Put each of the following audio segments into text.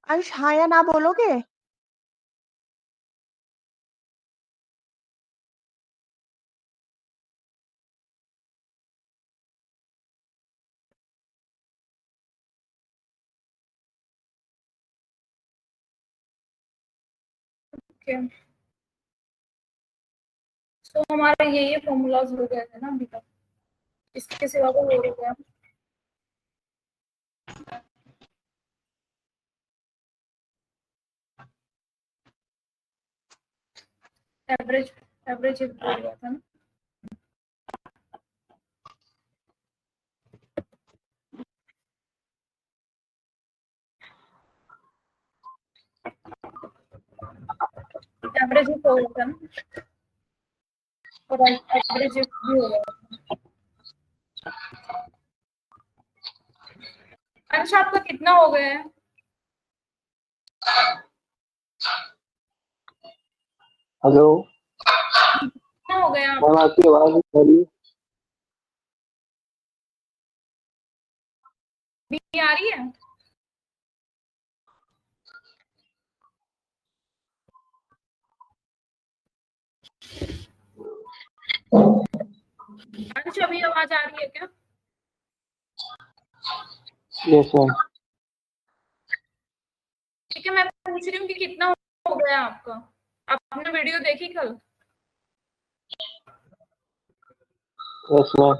अंश हाँ या ना बोलोगे? ओके, तो हमारे ये फॉर्मूलाज हो गए थे ना अभी तक, इसके सिवा को हो गया। एवरेज एवरेज हो गया था ना। एवरेज हो गया था ना, और एवरेज भी हो गया। अंश आपका कितना हो गया है? हेलो कितना हो गया मैम, आपका? आपकी आवाज नहीं आ रही। भी आ रही है? अंश अभी आवाज आ रही है क्या? Yes ma'am. ठीक है, मैं पूछ रही हूँ कि कितना हो गया आपका। आपने वीडियो देखी कल? Yes ma'am.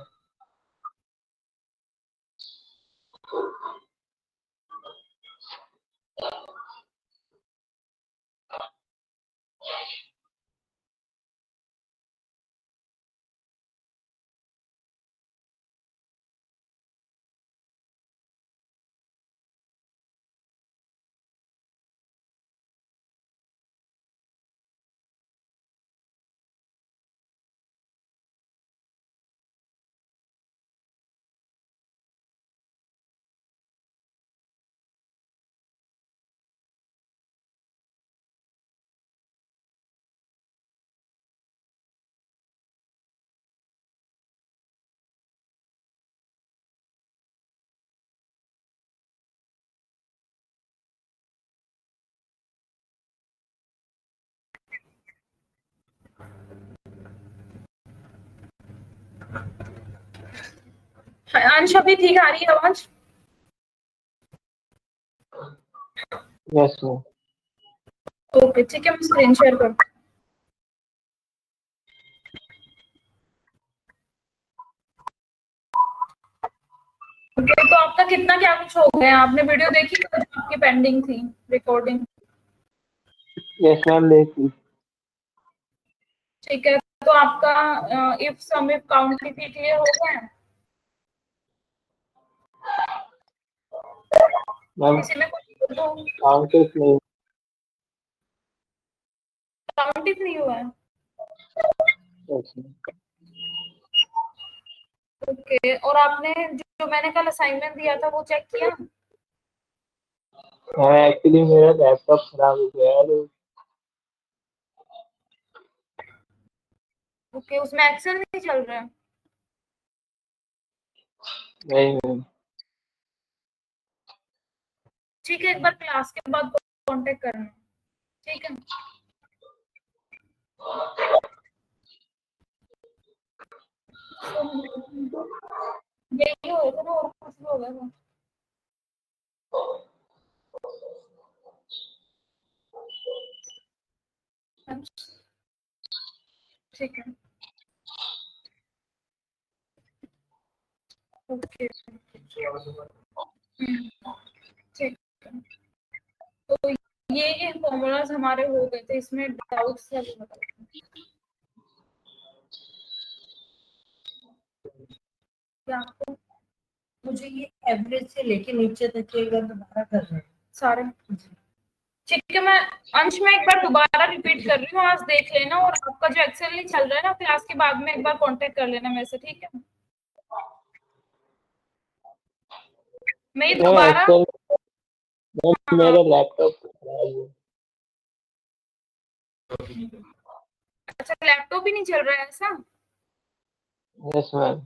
अंश अभी ठीक आ रही है आवाज? Yes ma'am. ओके ठीक है, मैं स्क्रीन शेयर करती हूँ। ओके, तो आपका कितना क्या कुछ हो गया? आपने वीडियो देखी तो जो आपकी पेंडिंग थी रिकॉर्डिंग? यस मैम, देखी। ठीक है, तो आपका इफ सम इफ काउंट की क्लियर हो गया है? मैम किसी में कुछ तो काउंटेस नहीं। काउंट ही नहीं हुआ है? Yes ma'am. ओके, और आपने जो मैंने कल असाइनमेंट दिया था वो चेक किया? मैम एक्चुअली मेरा लैपटॉप खराब हो गया है तो ओके, उसमें एक्सेल नहीं चल रहा है? नहीं मैम। ठीक है, एक बार क्लास के बाद कांटेक्ट करना, ठीक है? यही होगा था ना, और कुछ भी होगा था? ठीक है, ओके, ठीक है। तो ये फॉर्मूलाज हमारे हो गए थे, इसमें डाउट्स है वो बताओ। क्या आपको मुझे ये एवरेज से लेके नीचे तक के अगर दोबारा कर रहे हैं सारे? ठीक है, मैं अंश में एक बार दोबारा रिपीट कर रही हूँ, आज देख लेना, और आपका जो एक्सेल नहीं चल रहा है ना, क्लास के बाद में एक बार कांटेक्ट कर लेना मेरे से, ठीक है? मैं ये मैम दोबारा, एक्चुअल मैम हाँ, मेरा लैपटॉप खराब है। अच्छा, लैपटॉप ही नहीं चल रहा है ऐसा? Yes ma'am.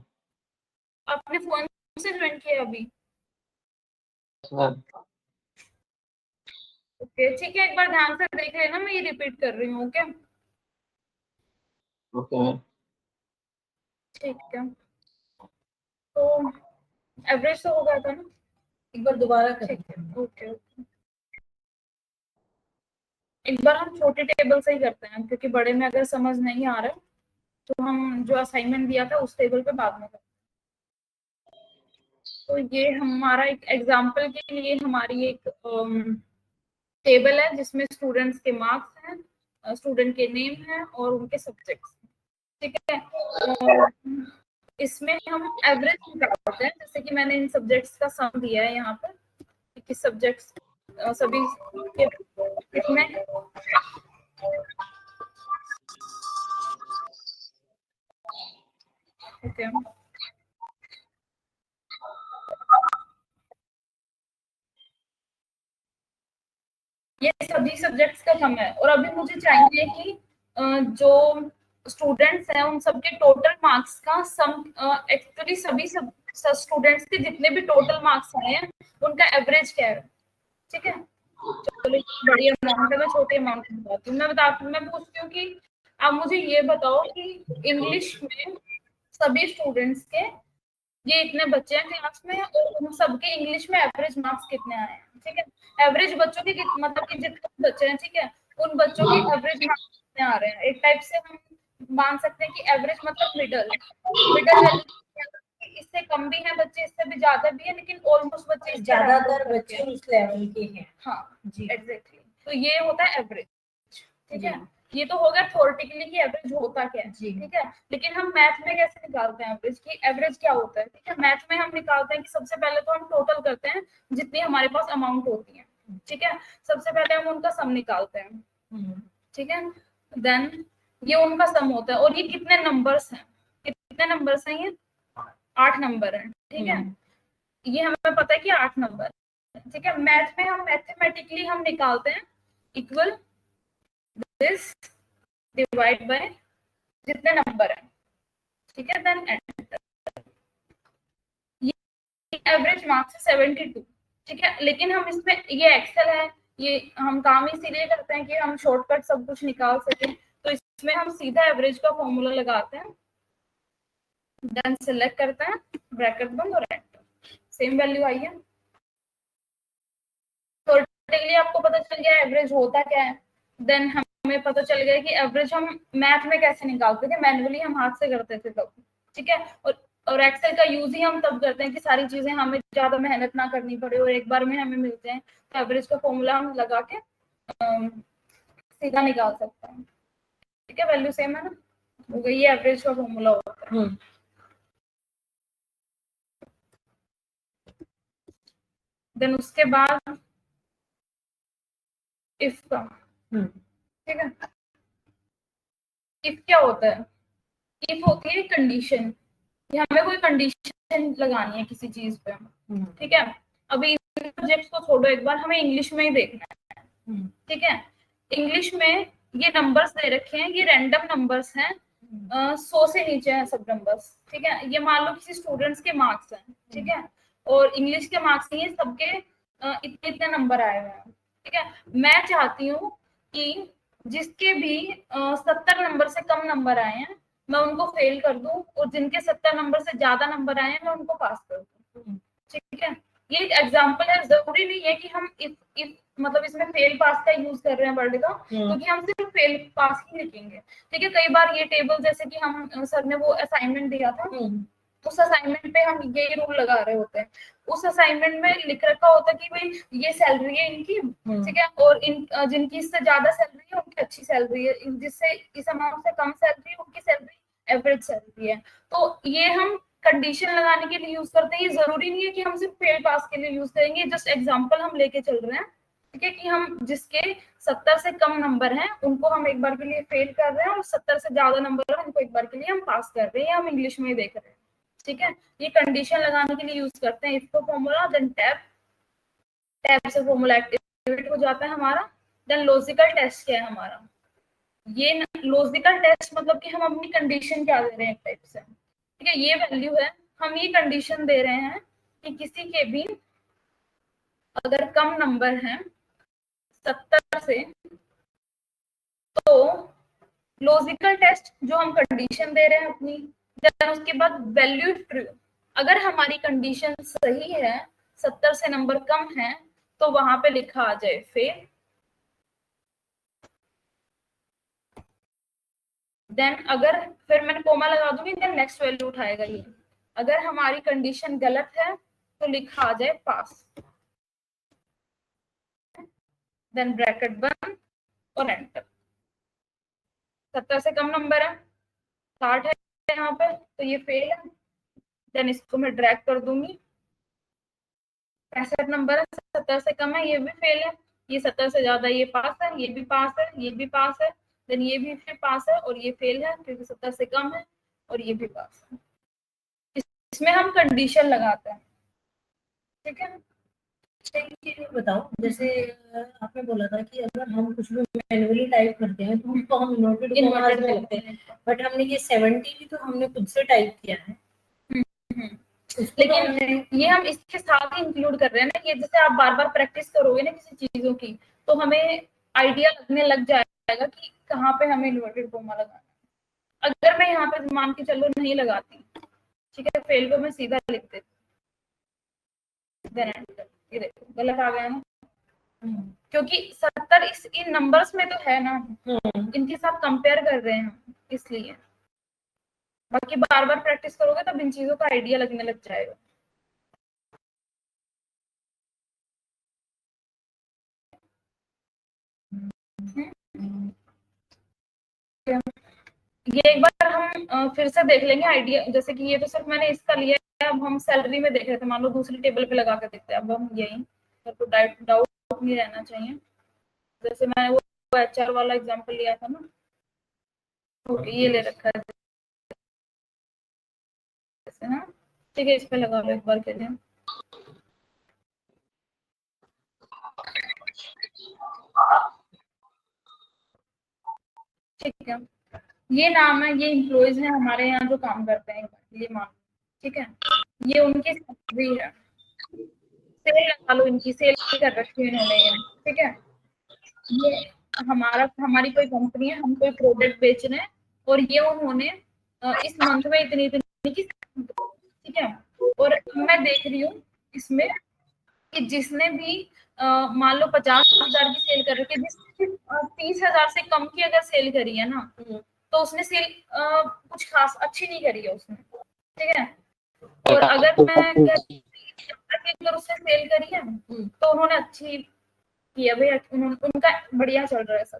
आपने फोन से ज्वाइन किया अभी? Yes ma'am. ओके ठीक है, एक बार ध्यान से देख लेना, मैं ये रिपीट कर रही हूँ। Okay okay ma'am. ठीक है, तो एवरेज तो हो गया था ना, एक बार दोबारा ठीक करें। है। ओके ओके, एक बार हम छोटे टेबल से ही करते हैं, क्योंकि बड़े में अगर समझ नहीं आ रहा है तो हम जो असाइनमेंट दिया था उस टेबल पे बाद में करते हैं। तो ये हमारा एक एग्जांपल के लिए हमारी एक टेबल है जिसमें स्टूडेंट्स के मार्क्स हैं, स्टूडेंट के नेम हैं और उनके सब्जेक्ट्स, ठीक है। और इसमें हम एवरेज निकालते हैं, जैसे कि मैंने इन सब्जेक्ट्स का सम दिया है यहाँ पर कि किस सब्जेक्ट्स सभी के कितने, ओके ये सभी सब्जेक्ट्स का सम है। और अभी मुझे चाहिए कि जो स्टूडेंट्स हैं उन सबके टोटल मार्क्स का सम, एक्चुअली सभी सब स्टूडेंट्स के जितने भी टोटल मार्क्स आए हैं उनका एवरेज क्या है, ठीक है। चलो बड़ी अमाउंट है, मैं छोटे अमाउंट में बताती हूँ। मैं पूछती हूँ कि आप मुझे ये बताओ कि इंग्लिश में सभी स्टूडेंट्स के ये इतने बच्चे हैं क्लास में और उन सबके इंग्लिश में एवरेज मार्क्स कितने आए हैं, ठीक है। एवरेज बच्चों के मतलब कि जितने बच्चे हैं, ठीक है, उन बच्चों के एवरेज मार्क्स कितने आ रहे हैं। एक टाइप से हम मान सकते हैं कि एवरेज मतलब मिडल मिडल वैल्यू, इससे कम भी है बच्चे, इससे भी ज्यादा भी है, लेकिन ऑलमोस्ट बच्चे इससे ज्यादातर बच्चे उस लेवल के हैं। हाँ जी एग्जैक्टली, तो ये होता है एवरेज, ठीक है। ये तो हो गया थ्योरेटिकली कि एवरेज होता क्या है, ठीक है। लेकिन हम मैथ में कैसे निकालते हैं एवरेज, की एवरेज क्या होता है, ठीक है। मैथ में हम निकालते हैं कि सबसे पहले तो हम टोटल करते हैं जितनी हमारे पास अमाउंट होती है, ठीक है। सबसे पहले हम उनका सम निकालते हैं, ठीक है। देन ये उनका सम होता है और ये कितने नंबर्स हैं, कितने नंबर्स हैं, ये 8 नंबर है, ठीक है। ये हमें पता है कि 8 नंबर, ठीक है। मैथ में हम मैथमेटिकली हम निकालते हैं इक्वल दिस डिवाइड बाय जितने नंबर है, ठीक है। देन एवरेज मार्क्स है 72, ठीक है। लेकिन हम इसमें ये एक्सेल है, ये हम काम इसीलिए करते हैं कि हम शॉर्टकट सब कुछ निकाल सकें। तो इसमें हम सीधा एवरेज का फॉर्मूला लगाते हैं, देन सिलेक्ट करते हैं, ब्रैकेट बंद और एंटर, सेम वैल्यू आई है। थ्योरेटिकली आपको पता चल गया एवरेज होता क्या है। देन हमें पता चल गया कि एवरेज हम मैथ में कैसे निकालते थे, मैनुअली हम हाथ से करते थे तब, ठीक है। और एक्सेल का यूज ही हम तब करते हैं कि सारी चीजें हमें ज्यादा मेहनत ना करनी पड़े और एक बार में हमें मिल जाए। तो एवरेज का फॉर्मूला हम लगा के सीधा निकाल सकते हैं, ठीक है। वैल्यू सेम है ना, हो गई, ये एवरेज का फॉर्मूला होता है। देन उसके बाद इफ का, ठीक है। इफ क्या होता है, इफ होती है कंडीशन, कि हमें कोई कंडीशन लगानी है किसी चीज पे, ठीक है। अभी सब्जेक्ट को छोड़ो, एक बार हमें इंग्लिश में ही देखना है, ठीक है। इंग्लिश में ये नंबर्स दे रखे हैं, ये रैंडम नंबर्स हैं, 100 से नीचे हैं सब नंबर्स, ठीक है। ये मान लो किसी स्टूडेंट्स के मार्क्स हैं, ठीक है। और इंग्लिश के मार्क्स नहीं है, सबके इतने इतने नंबर आए हुए हैं, ठीक है। मैं चाहती हूँ कि जिसके भी 70 नंबर से कम नंबर आए हैं मैं उनको फेल कर दूं, और जिनके 70 नंबर से ज्यादा नंबर आए हैं मैं उनको पास कर दूं, ठीक है। ये एक एग्जांपल है, जरूरी नहीं है कि हम इस मतलब इसमें फेल पास का यूज कर रहे हैं वर्ड का, क्योंकि हम सिर्फ फेल पास ही लिखेंगे, ठीक है। कई बार ये टेबल, जैसे कि हम सर ने वो असाइनमेंट दिया था, उस असाइनमेंट पे हम ये रूल लगा रहे होते हैं। उस असाइनमेंट में लिख रखा होता है कि भाई ये सैलरी है इनकी, ठीक है। और इन जिनकी इससे ज्यादा सैलरी है उनकी अच्छी सैलरी है, जिससे इस अमाउंट से कम सैलरी है उनकी सैलरी एवरेज सैलरी है। तो ये हम कंडीशन लगाने के लिए यूज करते हैं। ये जरूरी नहीं है कि हम सिर्फ फेल पास के लिए यूज करेंगे, जस्ट एग्जांपल हम लेके चल रहे हैं, ठीक है। कि हम जिसके 70 से कम नंबर हैं उनको हम एक बार के लिए फेल कर रहे हैं, और 70 से ज्यादा नंबर है उनको एक बार के लिए हम पास कर रहे हैं, हम इंग्लिश में ही देख रहे हैं, ठीक है। ये कंडीशन लगाने के लिए यूज करते हैं इफ का फॉर्मूला। देन टैब, टैब से फॉर्मूला एक्टिवेट हो जाता है हमारा। देन लॉजिकल टेस्ट क्या है हमारा, ये लॉजिकल टेस्ट मतलब कि हम अपनी कंडीशन क्या दे रहे हैं एक टाइप से, ठीक है। ये वैल्यू है, हम ये कंडीशन दे रहे हैं कि किसी के भी अगर कम नंबर हैं 70 से, तो लॉजिकल टेस्ट जो हम कंडीशन दे रहे हैं अपनी, देन उसके बाद वैल्यू ट्रू। अगर हमारी कंडीशन सही है, 70 से नंबर कम है, तो वहां पे लिखा आ जाए फेल। देन अगर फिर मैंने कोमा लगा दूंगी, देन नेक्स्ट वैल्यू उठाएगा ये। अगर हमारी कंडीशन गलत है तो लिखा आ जाए पास, देन ब्रैकेट बंद और एंटर। 70 से कम नंबर है, 60 है यहाँ पे, तो ये फेल है। देन इसको मैं ड्रैग कर दूंगी। 65 नंबर है, 70 से कम है, ये भी फेल है। ये 70 से ज्यादा, ये पास है, ये भी पास है, ये भी पास है, देन ये भी फिर पास है, और ये फेल है क्योंकि 70 से कम है, और ये भी पास है। इसमें हम कंडीशन लगाते हैं, ठीक है। एक चीज बताओ, जैसे आपने बोला था कि अगर हम कुछ भी मैन्युअली टाइप करते हैं तो उसको हम इन्वर्टेड कॉमास में लिखते हैं, बट हमने ये 70 भी तो हमने खुद से टाइप किया है। लेकिन ये हम इसके साथ ही इंक्लूड कर रहे हैं ना, ये जैसे आप बार बार प्रैक्टिस करोगे ना किसी चीजों की, तो हमें आइडिया लगने लग जाएगा कि कहाँ पे हमें इन्वर्टेड कोमा लगाना है। अगर मैं यहाँ पे मान के चलो नहीं लगाती, ठीक है, फेल को मैं सीधा लिख देती, ये देखो गलत आ गया ना, क्योंकि 70 इन नंबर्स में तो है ना, इनके साथ कंपेयर कर रहे हैं इसलिए। बाकी बार बार प्रैक्टिस करोगे तब इन चीजों का आइडिया लगने लग जाएगा। ये एक बार हम फिर से देख लेंगे आइडिया, जैसे कि ये तो सिर्फ मैंने इसका लिया है, अब हम सैलरी में देख रहे थे, मान लो दूसरी टेबल पे लगा के देखते हैं। अब हम यही, तो डाउट नहीं रहना चाहिए। जैसे मैंने वो एचआर वाला एग्जांपल लिया था ना, ओके ये ले रखा है जैसे ना, ठीक है, इस पे लगा लो एक बार के लिए, ठीक है। ये नाम है, ये एम्प्लॉइज हैं हमारे यहाँ जो काम करते हैं, ये मान, ठीक है, ये उनकी सैलरी है, सेल लगा लो, इनकी सेल कर रखी है इन्होंने ये, ठीक है। ये हमारी कोई कंपनी है, हम कोई प्रोडक्ट बेच रहे हैं, और ये उन्होंने इस मंथ में इतनी इतनी की, ठीक है। और मैं देख रही हूँ इसमें कि जिसने भी मान लो 50,000 की सेल कर रखी है, जिसने 30,000 से कम की अगर सेल करी है ना, तो उसने सेल कुछ खास अच्छी नहीं करी है उसने, ठीक है। और अगर मैं अगर उसने सेल करी है तो उन्होंने अच्छी की है भाई, उनका बढ़िया चल रहा है सब,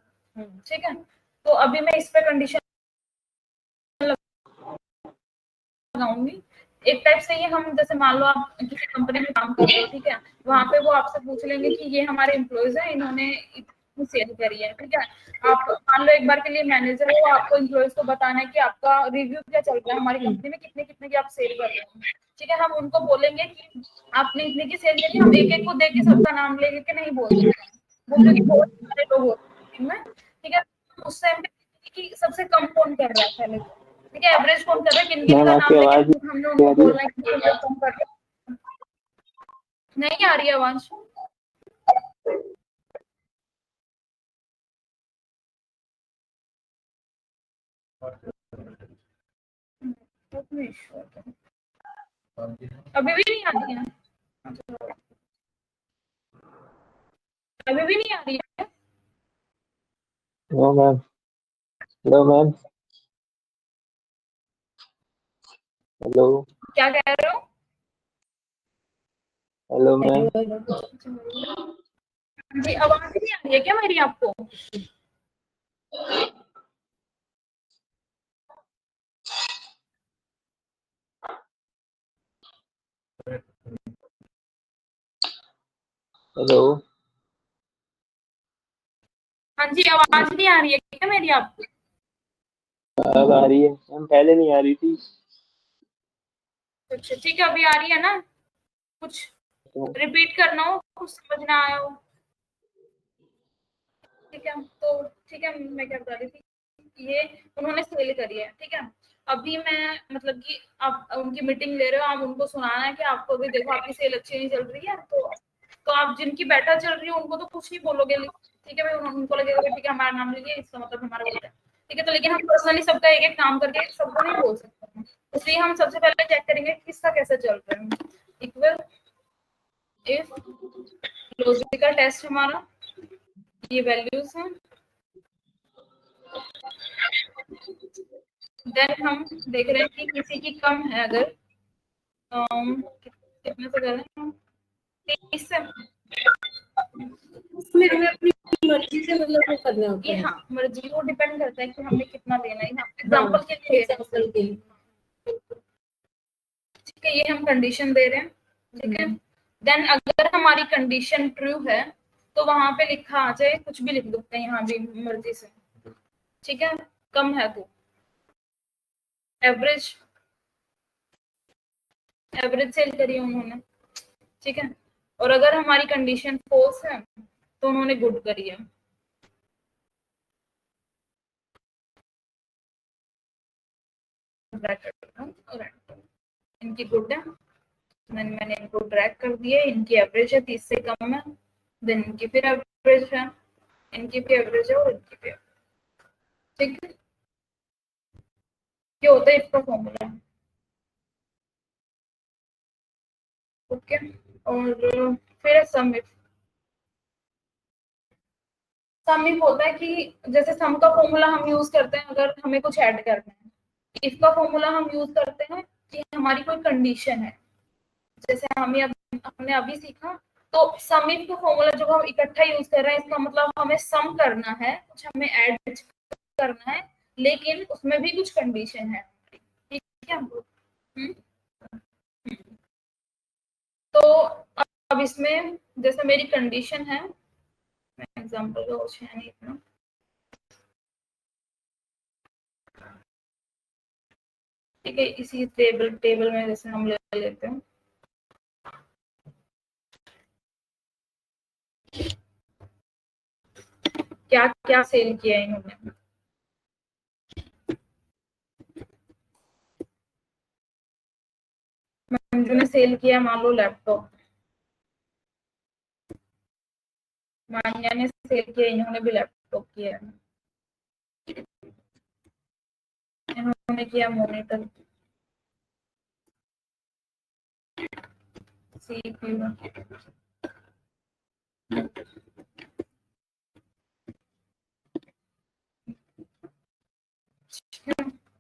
ठीक है। तो अभी मैं इस पे कंडीशन लगाऊंगी। एक टाइप से ये हम, जैसे मान लो आप किसी कंपनी में काम कर रहे हो, ठीक है, वहां पे वो आपसे पूछ लेंगे कि ये हमारे एम्प्लॉइज हैं, इन्होंने इतनी सेल करी है, ठीक है। आप मान लो एक बार के लिए मैनेजर हो, आपको एम्प्लॉइज को बताना है कि आपका रिव्यू क्या चल रहा है, हमारी कंपनी में कितने कितने की आप सेल कर रहे हो, ठीक है। हम उनको बोलेंगे कि आपने इतने की सेल करी, हम एक एक को देख के सबका नाम लेके के नहीं बोल सकते, वो क्योंकि बहुत सारे लोग होते हैं, ठीक है। उस टाइम पे कि सबसे कम कौन कर रहा है पहले, ठीक है, एवरेज कौन कर रहा है, किन किन का आपकी नाम आवाज लेके हमने उनको बोलना है कि तुम लोग कम कर रहे हो। नहीं आ रही है आवाज? अभी भी नहीं आ रही है? अभी भी नहीं आ रही है? No ma'am, hello ma'am, hello क्या कह रहे हो? हेलो मैम, जी आवाज नहीं आ रही है क्या मेरी आपको? हेलो। हाँ जी, आवाज नहीं आ रही है क्या मेरी आपको? अब आ रही है मैम, पहले नहीं आ रही थी। अच्छा ठीक है, अभी आ रही है ना? कुछ रिपीट करना हो, कुछ समझ ना आया हो, ठीक है। तो ठीक है, मैं क्या बता रही थी, ये उन्होंने सेल करी है, ठीक है। अभी मैं मतलब कि आप उनकी मीटिंग ले रहे हो, आप उनको सुनाना है कि आपको भी देखो आपकी सेल अच्छी नहीं चल रही है, तो तो आप जिनकी बेटा चल रही है उनको तो कुछ नहीं बोलोगे, ठीक है भाई, उनको लगेगा ठीक है हमारा नाम लीजिए, इसका मतलब हमारा बेटा है, ठीक है। तो लेकिन हम पर्सनली सबका एक एक काम करके सबको नहीं बोल सकते, इसलिए हम सबसे पहले चेक करेंगे किसका कैसे चल रहा है। इक्वल इफ लॉजिकल टेस्ट हमारा ये वैल्यूज हैं, देन हम देख रहे हैं कि किसी की कम है, अगर कितने से कर रहे हैं हम, 30 से, उसमें हमें अपनी मर्जी से मतलब वो करने होते ये हैं। हाँ मर्जी, वो डिपेंड करता है कि हमने कितना देना है। एग्जांपल के लिए, एग्जांपल के लिए, ठीक है, ये हम कंडीशन दे रहे हैं, ठीक है। देन अगर हमारी कंडीशन ट्रू है तो वहां पे लिखा आ जाए, कुछ भी लिख दो यहाँ भी मर्जी से, ठीक है। कम है तो एवरेज, एवरेज सेल करी उन्होंने, ठीक है। और अगर हमारी कंडीशन फॉल्स है तो उन्होंने गुड करी है। इनकी गुड है, मैंने इनको ड्रैग कर दिया, इनकी एवरेज है 30 से कम है, देन इनकी फिर एवरेज है, इनकी भी एवरेज है और इनकी भी, ठीक है। ये होता है इसका फॉर्मूला, ओके। और फिर सम इफ, सम इफ होता है कि जैसे सम का फॉर्मूला हम यूज करते हैं अगर हमें कुछ ऐड करना है, इफ का फॉर्मूला हम यूज करते हैं कि हमारी कोई कंडीशन है, जैसे हमने अभी सीखा। तो सम इफ का फॉर्मूला जब हम इकट्ठा यूज कर रहे हैं, इसका मतलब हमें सम करना है, कुछ हमें ऐड करना है, लेकिन उसमें भी कुछ कंडीशन है, ठीक है। तो अब इसमें जैसे मेरी कंडीशन है, मैं एग्जांपल का कुछ है नहीं इतना, ठीक है। इसी टेबल में जैसे हम ले लेते हैं, क्या क्या सेल किया है इन्होंने। मंजू ने सेल किया मान लो लैपटॉप, मान्या ने सेल किया, इन्होंने भी लैपटॉप किया है, इन्होंने किया मॉनिटर, सीपीयू,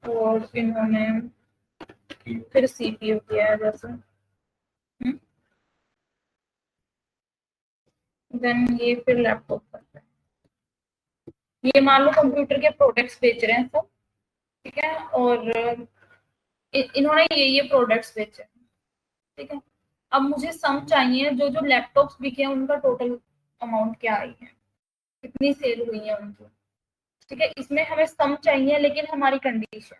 और इन्होंने फिर सीपीयू किया है जैसे, देन ये फिर लैपटॉप करता है। ये मान लो कंप्यूटर के प्रोडक्ट्स बेच रहे हैं सब, ठीक है। और इन्होंने ये प्रोडक्ट्स बेचे, ठीक है। अब मुझे सम चाहिए, जो जो लैपटॉप्स बिके हैं उनका टोटल अमाउंट क्या आई है, कितनी सेल हुई है उनकी, ठीक है। इसमें हमें सम चाहिए, लेकिन हमारी कंडीशन,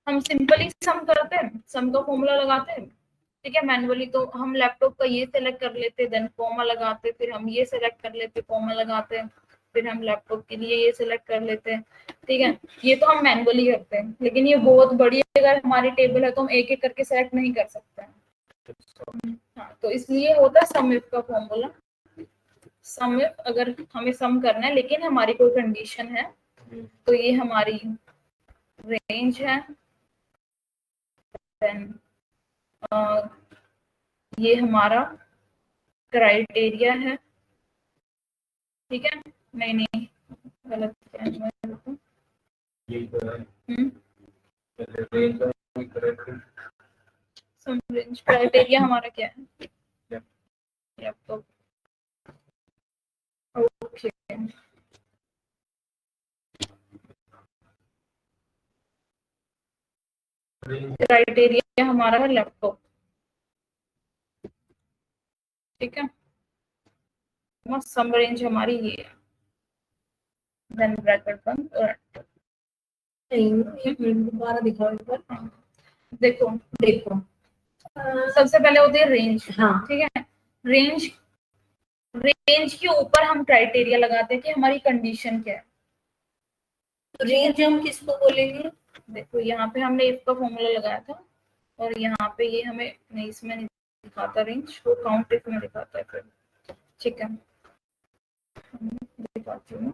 हम सिंपली सम करते हैं, सम का फॉर्मूला लगाते हैं, ठीक है। मैनुअली तो हम लैपटॉप का ये सेलेक्ट कर लेते, देन कॉमा लगाते, फिर हम ये सेलेक्ट कर लेते, कॉमा लगाते, फिर हम लैपटॉप के लिए ये सेलेक्ट कर लेते हैं, ठीक है। ये तो हम मैनुअली करते हैं, लेकिन ये बहुत बड़ी अगर हमारी टेबल है तो हम एक एक करके सेलेक्ट नहीं कर सकते हैं। हाँ, तो इसलिए होता है सम इफ का फॉर्मूला। सम इफ अगर हमें सम करना है लेकिन हमारी कोई कंडीशन है, तो ये हमारी रेंज है, देन ये हमारा क्राइटेरिया है, ठीक है। नहीं नहीं गलत क्राइटेरिया हमारा क्या है, लैपटॉप, ओके। क्राइटेरिया हमारा है लैपटॉप, ठीक है। सम रेंज हमारी ये है, देन ब्रैकेट बंद और दोबारा दिखाओ एक बार। देखो देखो सबसे पहले होती है रेंज, हाँ, ठीक है। रेंज, रेंज के ऊपर हम क्राइटेरिया लगाते हैं कि हमारी कंडीशन क्या है। तो रेंज हम किसको बोलेंगे? देखो यहाँ पे हमने इफ का फॉर्मूला लगाया था, और यहाँ पे ये हमें नहीं, इसमें नहीं दिखाता रेंज, वो काउंट इफ में दिखाता है फिर, ठीक है, दिखाती हूँ।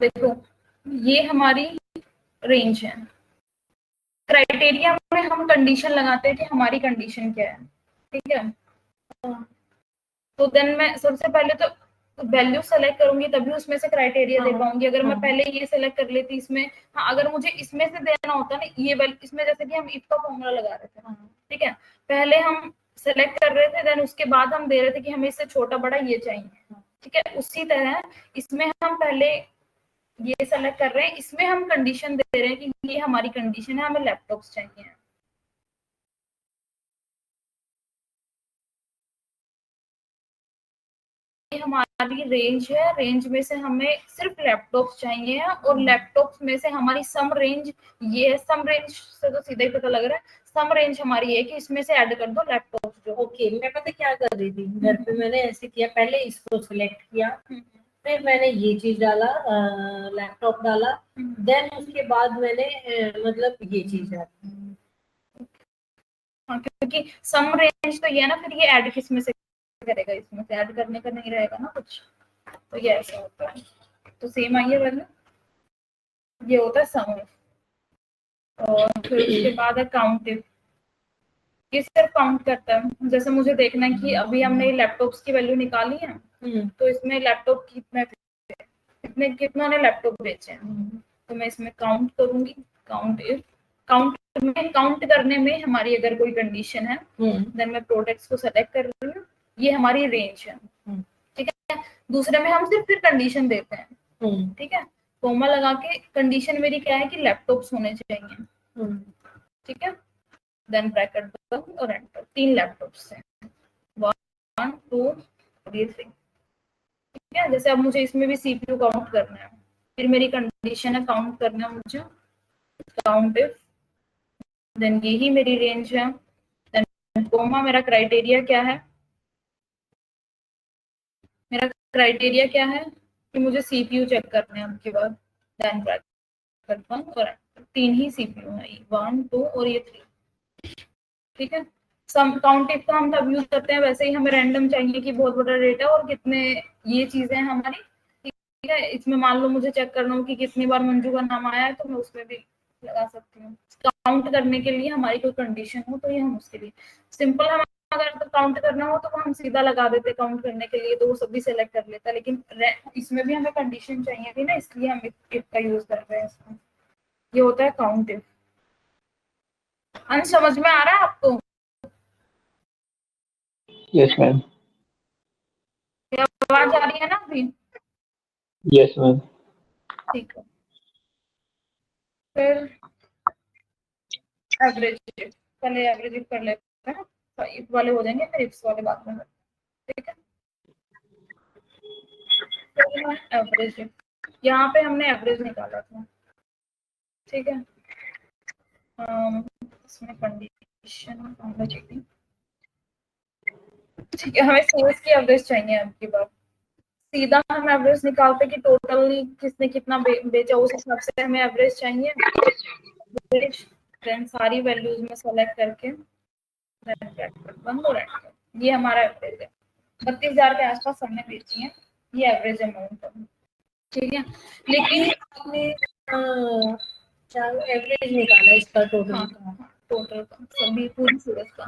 देखो ये हमारी रेंज है। क्राइटेरिया में हम कंडीशन लगाते हैं कि हमारी कंडीशन क्या है, ठीक है। तो देन मैं सबसे पहले तो वैल्यू सेलेक्ट करूंगी, तभी उसमें से क्राइटेरिया दे पाऊंगी। अगर मैं पहले ये सेलेक्ट कर लेती इसमें, हाँ अगर मुझे इसमें से देना होता ना ये वैल्यू, इसमें जैसे कि हम इफ का फॉर्मूला लगा रहे थे, ठीक है, पहले हम सेलेक्ट कर रहे थे, देन उसके बाद हम दे रहे थे कि हमें इससे छोटा बड़ा ये चाहिए, ठीक है। उसी तरह इसमें हम पहले ये सेलेक्ट कर रहे हैं, इसमें हम कंडीशन दे रहे हैं कि ये हमारी कंडीशन है, हमें लैपटॉप्स चाहिए। ये हमारी रेंज है, रेंज में से हमें सिर्फ लैपटॉप्स चाहिए और लैपटॉप्स में से हमारी सम रेंज ये है। सम रेंज से तो सीधा ही पता लग रहा है, सम रेंज हमारी है कि इसमें से ऐड कर दो लैपटॉप्स जो। ओके, मैं पता क्या कर रही थी घर पे, मैंने ऐसे किया, पहले इसको सिलेक्ट किया, फिर मैंने ये चीज डाला, लैपटॉप डाला, देन उसके बाद मैंने मतलब ये चीज डाली। हाँ, क्योंकि सम रेंज तो ये है ना, फिर ये ऐड किस में से करेगा, इसमें से ऐड करने का नहीं रहेगा ना कुछ, तो ये ऐसा होता है। तो सेम आई है वैल्यू, ये होता है सम। और फिर उसके बाद है काउंटिव, ये सिर्फ काउंट करता है। जैसे मुझे देखना है कि अभी हमने लैपटॉप्स की वैल्यू निकाली है, तो इसमें लैपटॉप कितनों ने लैपटॉप बेचे हैं, तो मैं इसमें काउंट करूंगी। काउंट इफ, काउंट करने में हमारी अगर कोई कंडीशन है, देन मैं प्रोडक्ट्स को सेलेक्ट कर रही हूँ, ये हमारी रेंज है, ठीक है। दूसरे में हम सिर्फ फिर कंडीशन देते हैं, ठीक है, कोमा लगा के कंडीशन मेरी क्या है कि लैपटॉप्स होने चाहिए, ठीक है। देन ब्रैकेट बंद और एंटर। 3 लैपटॉप्स हैं, 1 2 और ये 3, ठीक है। जैसे अब मुझे इसमें भी सीपीयू काउंट करना है, फिर मेरी कंडीशन है काउंट करना है मुझे, काउंट इफ, देन यही मेरी रेंज है, देन कोमा। मेरा क्राइटेरिया क्या है, मेरा क्राइटेरिया क्या है कि मुझे सीपीयू चेक करने हैं उसके बाद, देन ब्रैकेट बंद और एंटर। 3 ही सीपीयू है, 1 2 और ये 3, ठीक है। सम काउंट इफ का हम तब यूज करते हैं, वैसे ही हमें रैंडम चाहिए कि बहुत बड़ा डेटा और कितने ये चीजें हैं हमारी, ठीक है। इसमें मान लो मुझे चेक करना हो कि कितनी बार मंजू का नाम आया है, तो मैं उसमें भी लगा सकती हूँ। काउंट करने के लिए हमारी कोई कंडीशन हो तो ये हम उसके लिए सिंपल, हम अगर तो काउंट करना हो तो हम सीधा लगा देते काउंट करने के लिए, तो वो सभी सेलेक्ट कर लेता, लेकिन इसमें भी हमें कंडीशन चाहिए थी ना, इसलिए हम इफ का यूज कर रहे हैं इसमें। ये होता है काउंट इफ। अंश समझ में आ रहा है आपको? Yes ma'am. आवाज आ रही है ना अभी? Yes ma'am. ठीक है। फिर एवरेज, पहले एवरेज कर लेते हैं, तो इफ वाले हो जाएंगे, फिर इफ्स वाले बाद में, ठीक है। तो एवरेज, यहाँ पे हमने एवरेज निकाला था, ठीक है। इसमें कंडीशन ठीक है, हमें सेल्स की एवरेज चाहिए अब की बार। सीधा हम एवरेज निकालते कि टोटल किसने कितना बेचा, उस हिसाब से हमें एवरेज चाहिए। देन सारी वैल्यूज में सेलेक्ट करके बंद और एंटर। ये हमारा एवरेज है, 32,000 के आसपास हमने बेची है, ये एवरेज अमाउंट है, ठीक है। लेकिन आपने एवरेज निकाला इसका टोटल हाँ, का, टोटल का सभी पूरी सूरत का,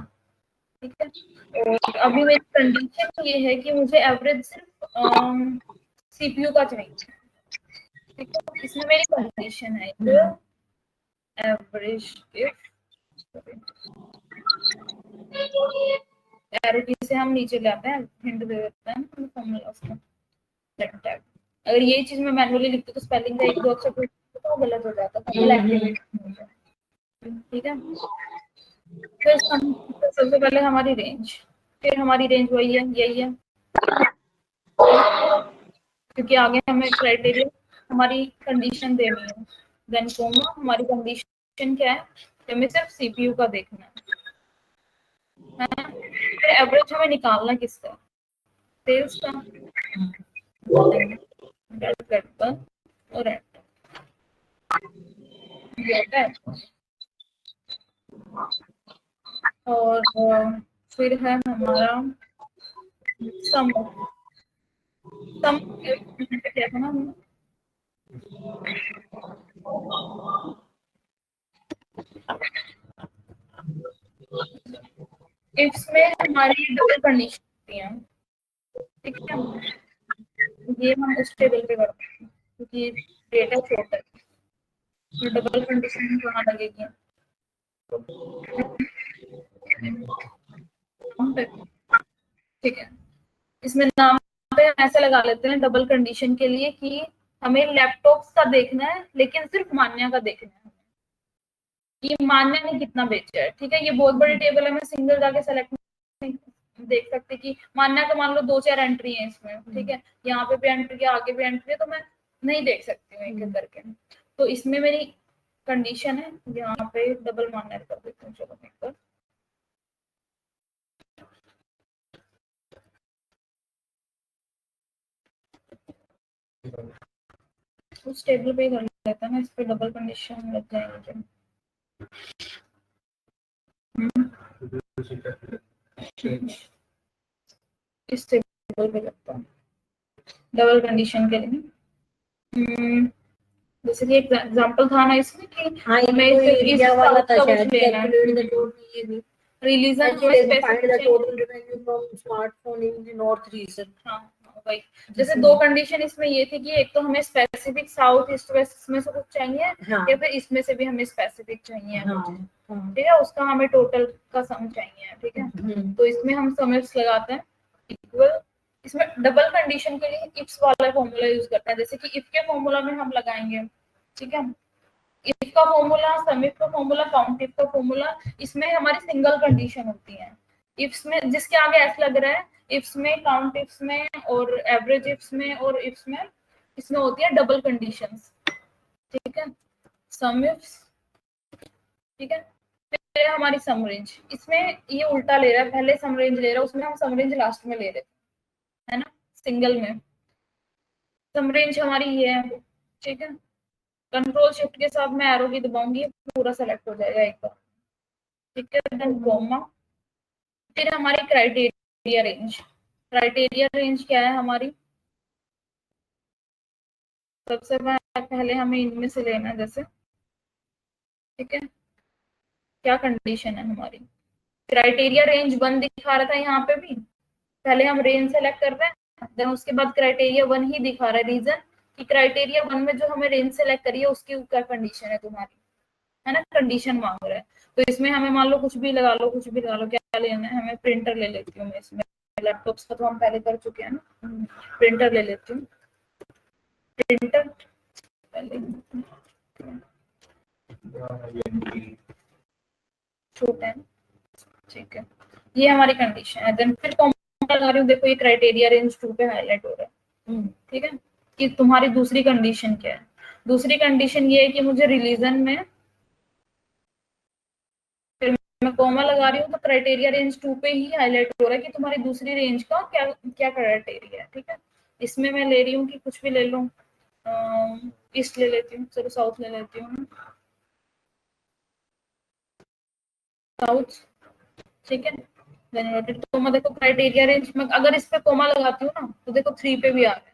ठीक है। और अभी मेरी कंडीशन ये है कि मुझे एवरेज सिर्फ सीपीयू का चाहिए, ठीक है। इसमें मेरी कंडीशन है एवरेज इफ, एरो की से हम नीचे ले आते हैं, हिंट दे देते हैं फॉर्मूला उसका, अगर ये चीज मैं मैनुअली लिखती तो स्पेलिंग का 1 2 अक्षर तो गलत हो जाता, फॉर्मूला एक्टिवेट नहीं होता, ठीक है। फिर सबसे पहले हमारी रेंज, फिर हमारी रेंज वही है, यही है, क्योंकि आगे हमें क्राइटेरिया हमारी कंडीशन देनी है। देन कोमा, हमारी कंडीशन क्या है, हमें सिर्फ सीपीयू का देखना है। फिर एवरेज हमें निकालना किसका, सेल्स का, और ये होता है। और फिर है हमारा सम सम क्या था ना, इसमें हमारी डबल कंडीशन होती है, ठीक है। ये हम उस टेबल पे करते हैं क्योंकि डेटा छोटा है, तो डबल कंडीशन कहाँ लगेगी, ठीक है। इसमें नाम पे हम ऐसे लगा लेते हैं डबल कंडीशन के लिए कि हमें लैपटॉप्स का देखना है लेकिन सिर्फ मान्या का देखना है, कि मान्या ने कितना बेचा है, ठीक है। ये बहुत बड़ी टेबल है, मैं सिंगल जाके सेलेक्ट देख सकते कि मान्या का मान लो 2-4 एंट्री है इसमें, ठीक है। यहाँ पे भी एंट्री है, आगे भी एंट्री है, तो मैं नहीं देख सकती हूँ एक एक करके। तो इसमें मेरी कंडीशन है, यहाँ पे डबल मान्या कर देती हूँ। चलो एक बार उस टेबल पे ही कर लेता है ना, इस पे डबल कंडीशन लग जाएंगे। इस टेबल पे लगता है डबल कंडीशन के लिए। जैसे कि एग्जांपल था ना इसमें कि हाँ, हमें ये तो एरिया वाला था कुछ शायद, लेना है, कैलकुलेट द टोटल, ये भी रिलीजन हमें एक्चुअली फाइंड स्पेसिफिक द चाहिए। Total revenue from smartphone in the north region. हाँ वही, जैसे दो कंडीशन इसमें ये थी कि एक तो हमें स्पेसिफिक साउथ ईस्ट वेस्ट इसमें से कुछ चाहिए, हाँ, या फिर इसमें से भी हमें स्पेसिफिक चाहिए, हाँ, ठीक है। उसका हमें टोटल का सम चाहिए, ठीक है। तो इसमें हम समिट्स लगाते हैं इक्वल। इसमें डबल कंडीशन के लिए इफ्स वाला फॉर्मूला यूज करते हैं, जैसे कि इफ के फॉर्मूला में हम लगाएंगे, ठीक है। इफ का फॉर्मूला, सम इफ का फॉर्मूला, काउंट इफ का फॉर्मूला, इसमें हमारी सिंगल कंडीशन होती है। इफ्स में जिसके आगे एस लग रहा है, इफ्स में, काउंट इफ्स में और एवरेज इफ्स में और इफ्स में, इसमें होती है डबल कंडीशंस, ठीक है। सम इफ्स, ठीक है। फिर हमारी सम रेंज, इसमें ये उल्टा ले रहा है, पहले सम रेंज ले रहा है, उसमें हम सम रेंज लास्ट में ले रहे हैं, है ना, सिंगल में। सम रेंज हमारी ये है, ठीक है। कंट्रोल शिफ्ट के साथ मैं एरो की दबाऊंगी, पूरा सेलेक्ट हो जाएगा एक बार, ठीक है। देन कॉमा, फिर हमारी क्राइटेरिया रेंज। क्राइटेरिया रेंज क्या है हमारी, सबसे पहले हमें इनमें से लेना है, जैसे, ठीक है। क्या कंडीशन है हमारी, क्राइटेरिया रेंज 1 दिखा रहा था यहाँ पे भी, पहले हम रेंज सेलेक्ट कर रहे हैं, देन उसके बाद क्राइटेरिया 1 ही दिखा रहा है, रीजन कि क्राइटेरिया 1 में जो हमें रेंज सेलेक्ट करी है उसकी क्या कंडीशन है तुम्हारी, है ना, कंडीशन मांग रहा है। तो इसमें हमें मान लो कुछ भी लगा लो, कुछ भी लगा लो, क्या लेना है हमें, प्रिंटर ले लेती हूँ मैं इसमें, लैपटॉप्स का तो हम पहले कर चुके हैं ना, प्रिंटर ले लेती हूँ, प्रिंटर पहले छोटा है, ठीक है। ये हमारी कंडीशन है। देन फिर कॉमा लगा रही हूँ, देखो ये क्राइटेरिया रेंज 2 पे हाईलाइट हो रहा है, ठीक है। कि तुम्हारी दूसरी कंडीशन क्या है, दूसरी कंडीशन ये है कि मुझे रिलीजन में, फिर मैं कॉमा लगा रही हूँ तो क्राइटेरिया रेंज 2 पे ही हाईलाइट हो रहा है कि तुम्हारी दूसरी रेंज का क्या क्या क्राइटेरिया है, ठीक है। इसमें मैं ले रही हूँ कि कुछ भी ले लूँ, ईस्ट ले लेती हूँ, चलो साउथ ले लेती हूँ, साउथ, ठीक है। तो मैं देखो क्राइटेरिया रेंज में अगर इस पे कोमा लगाती हूँ ना, तो देखो 3 पे भी आ रहा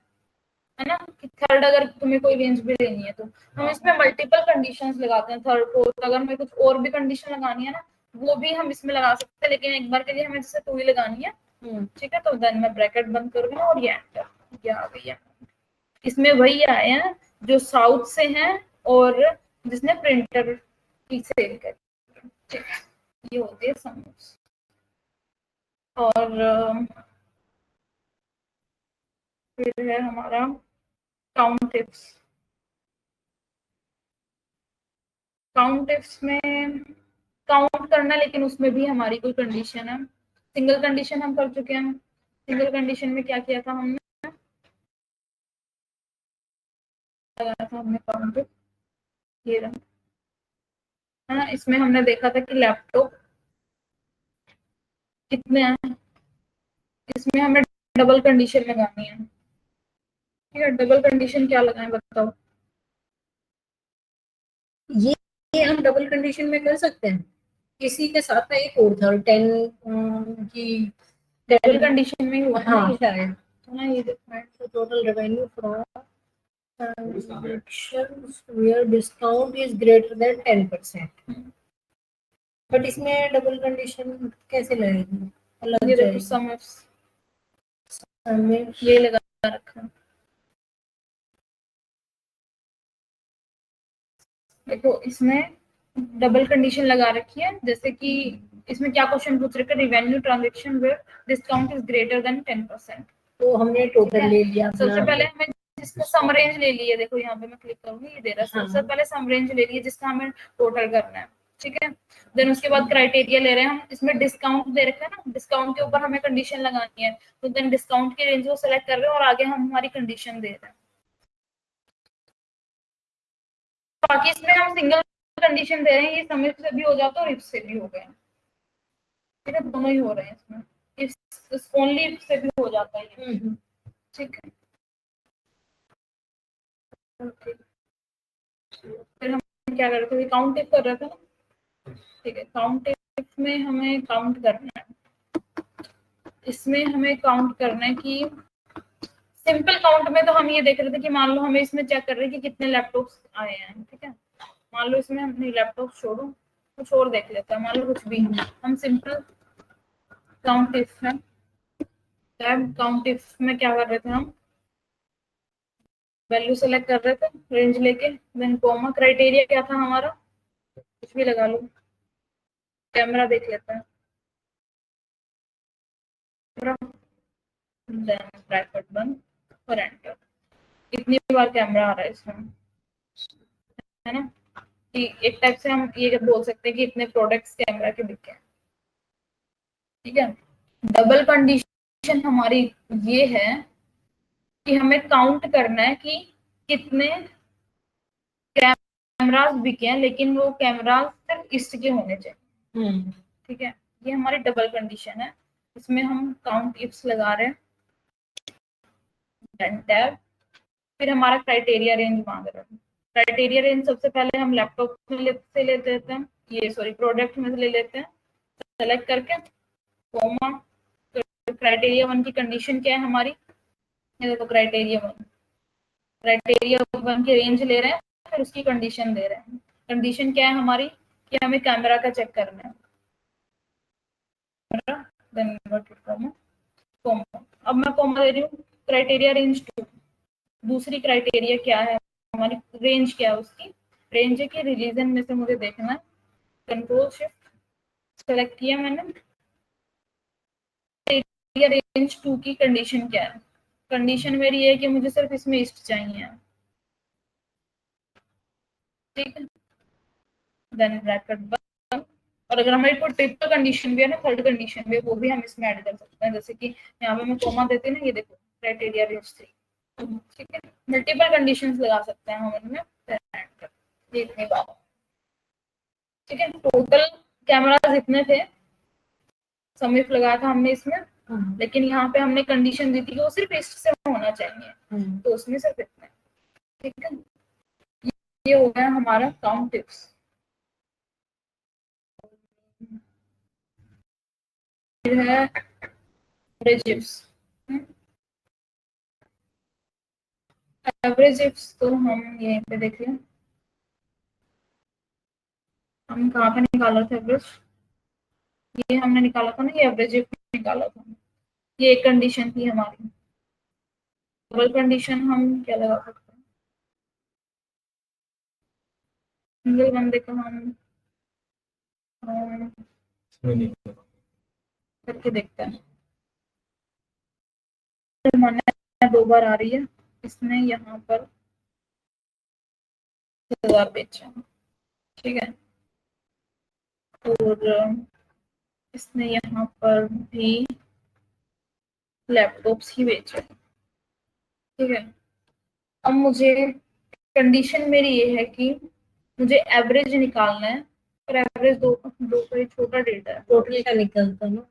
है ना, कि थर्ड अगर तुम्हें कोई रेंज भी लेनी है तो हम इसमें मल्टीपल कंडीशंस लगाते हैं, थर्ड फोर्थ, अगर हमें कुछ और भी कंडीशन लगानी है ना, वो भी हम इसमें लगा सकते हैं, लेकिन एक बार के लिए हमें जैसे 2 ही लगानी है, ठीक है। तो देन मैं ब्रैकेट बंद कर रही हूँ और ये एंटर, ये आ गई है। इसमें वही आए हैं जो साउथ से हैं और जिसने प्रिंटर की सेल करी, ठीक है। ये होते हैं समूह। और फिर है हमारा काउंट टिप्स। काउंट टिप्स में काउंट करना, लेकिन उसमें भी हमारी कोई कंडीशन है, सिंगल कंडीशन हम कर चुके हैं। सिंगल कंडीशन में क्या किया था हमने, लगाया था हमने काउंट, ये रहा, है ना। इसमें हमने देखा था कि लैपटॉप कितने हैं, इसमें हमें डबल कंडीशन लगानी है, ठीक है। डबल कंडीशन क्या लगाएं बताओ, ये हम डबल कंडीशन में कर सकते हैं। इसी के साथ में एक और था 10 की डबल कंडीशन में ही हुआ है ना हाँ ये? शायद। तो ना ये देखो total revenue from transactions where discount is greater than 10%, but इसमें डबल कंडीशन कैसे लगेगी? अलग ये देखो जाएगी सम हमें। ये लगा रखा है। देखो इसमें डबल कंडीशन लगा रखी है, जैसे कि इसमें क्या क्वेश्चन पूछ रखा है, revenue transaction where discount is greater than 10%। तो हमने टोटल ले लिया अपना। सबसे पहले हमें जिसका सम रेंज ले लिए, देखो यहाँ पे मैं क्लिक करूंगी, ये दे रहा है। हाँ। सबसे पहले सम रेंज ले लिए जिसका हमें टोटल करना है, ठीक है। देन उसके बाद क्राइटेरिया ले रहे हैं हम, इसमें डिस्काउंट दे रखा है ना, डिस्काउंट के ऊपर हमें कंडीशन लगानी है, तो देन डिस्काउंट की रेंज को सेलेक्ट कर रहे हैं और आगे हम हमारी कंडीशन दे रहे हैं। बाकी इसमें हम सिंगल कंडीशन दे रहे हैं, ये समिट से भी हो जाता है और इफ से भी हो गए, ठीक है, दोनों ही हो रहे हैं इसमें। इफ ओनली इफ से भी हो जाता है ये, ठीक है। ओके, फिर हम क्या कर रहे थे, काउंट इफ कर रहे थे ना, ठीक है। काउंट इफ में हमें काउंट करना है, इसमें हमें काउंट करना है कि सिंपल काउंट में तो हम ये देख रहे थे कि मान लो हमें इसमें चेक कर रहे हैं कि कितने लैपटॉप्स आए हैं, ठीक है। मान लो इसमें हम लैपटॉप छोड़ो, कुछ और देख लेते हैं, मान लो कुछ भी, हम सिंपल काउंट इफ है, टैब काउंट इफ में क्या कर रहे थे हम, वैल्यू सेलेक्ट कर रहे थे रेंज लेके, देन कॉमा, क्राइटेरिया क्या था हमारा, कुछ भी लगा लो, कैमरा देख लेते हैं, देन ब्रैकेट बंद और एंटर। इतनी बार कैमरा आ रहा है इसमें, है ना, कि एक टाइप से हम ये बोल सकते हैं कि इतने प्रोडक्ट्स कैमरा के बिके हैं, ठीक है। डबल कंडीशन हमारी ये है कि हमें काउंट करना है कि कितने कैमरास बिके हैं, लेकिन वो कैमरास सिर्फ इसके होने चाहिए, ठीक है। ये हमारी डबल कंडीशन है, इसमें हम काउंट इफ्स लगा रहे हैं, टैब, फिर हमारा क्राइटेरिया रेंज मांग रहे हैं। क्राइटेरिया रेंज सबसे पहले हम लैपटॉप में से ले लेते हैं, ये सॉरी प्रोडक्ट में से ले लेते हैं, सेलेक्ट करके कॉमा, क्राइटेरिया 1 की कंडीशन क्या है हमारी, ये देखो क्राइटेरिया 1, क्राइटेरिया 1 की रेंज ले रहे हैं, फिर उसकी कंडीशन दे रहे हैं। कंडीशन क्या है हमारी कि हमें कैमरा का चेक करना है, देन कॉमा, अब मैं कॉमा दे रही हूँ, क्राइटेरिया रेंज 2, दूसरी क्राइटेरिया क्या है हमारी, रेंज क्या है उसकी, रेंज है कि रिलीजन में से मुझे देखना है, कंट्रोल शिफ्ट सेलेक्ट किया मैंने, रेंज 2 की कंडीशन क्या है, कंडीशन मेरी ये है कि मुझे सिर्फ इसमें ईस्ट चाहिए, ठीक है, देन ब्रैकेट बंद। और अगर हमारी कोई ट्रिपल कंडीशन भी है ना, थर्ड कंडीशन भी है, वो भी हम इसमें ऐड कर सकते हैं, जैसे कि यहाँ पे मैं कोमा देते हैं ना, ये देखो क्राइटेरिया रेंज 3, ठीक है। मल्टीपल कंडीशंस लगा सकते हैं हम इनमें, ये इतनी बात, ठीक है। टोटल कैमरास इतने थे, समीप लगाया था हमने इसमें, लेकिन यहाँ पे हमने कंडीशन दी थी कि वो सिर्फ ईस्ट से होना चाहिए, तो उसमें सिर्फ इतने, ठीक है। ये हो गया हमारा काउंट टिप्स। फिर है एवरेज इफ्स, तो हम यहीं पे देख लें, हम कहाँ पे निकाला था एवरेज, ये हमने निकाला था ना, ये एवरेज इफ निकाला था, ये एक कंडीशन थी हमारी। डबल कंडीशन हम क्या लगा सकते हैं, सिंगल बंदे का हम करके देखते हैं, मान्य 2 बार आ रही है, इसने यहाँ पर 1000 बेचा, ठीक है, और इसने यहाँ पर भी लैपटॉप्स ही बेचे, ठीक है। अब मुझे कंडीशन मेरी ये है कि मुझे एवरेज निकालना है, और एवरेज दो का छोटा डेटा है, टोटल का निकलता ना,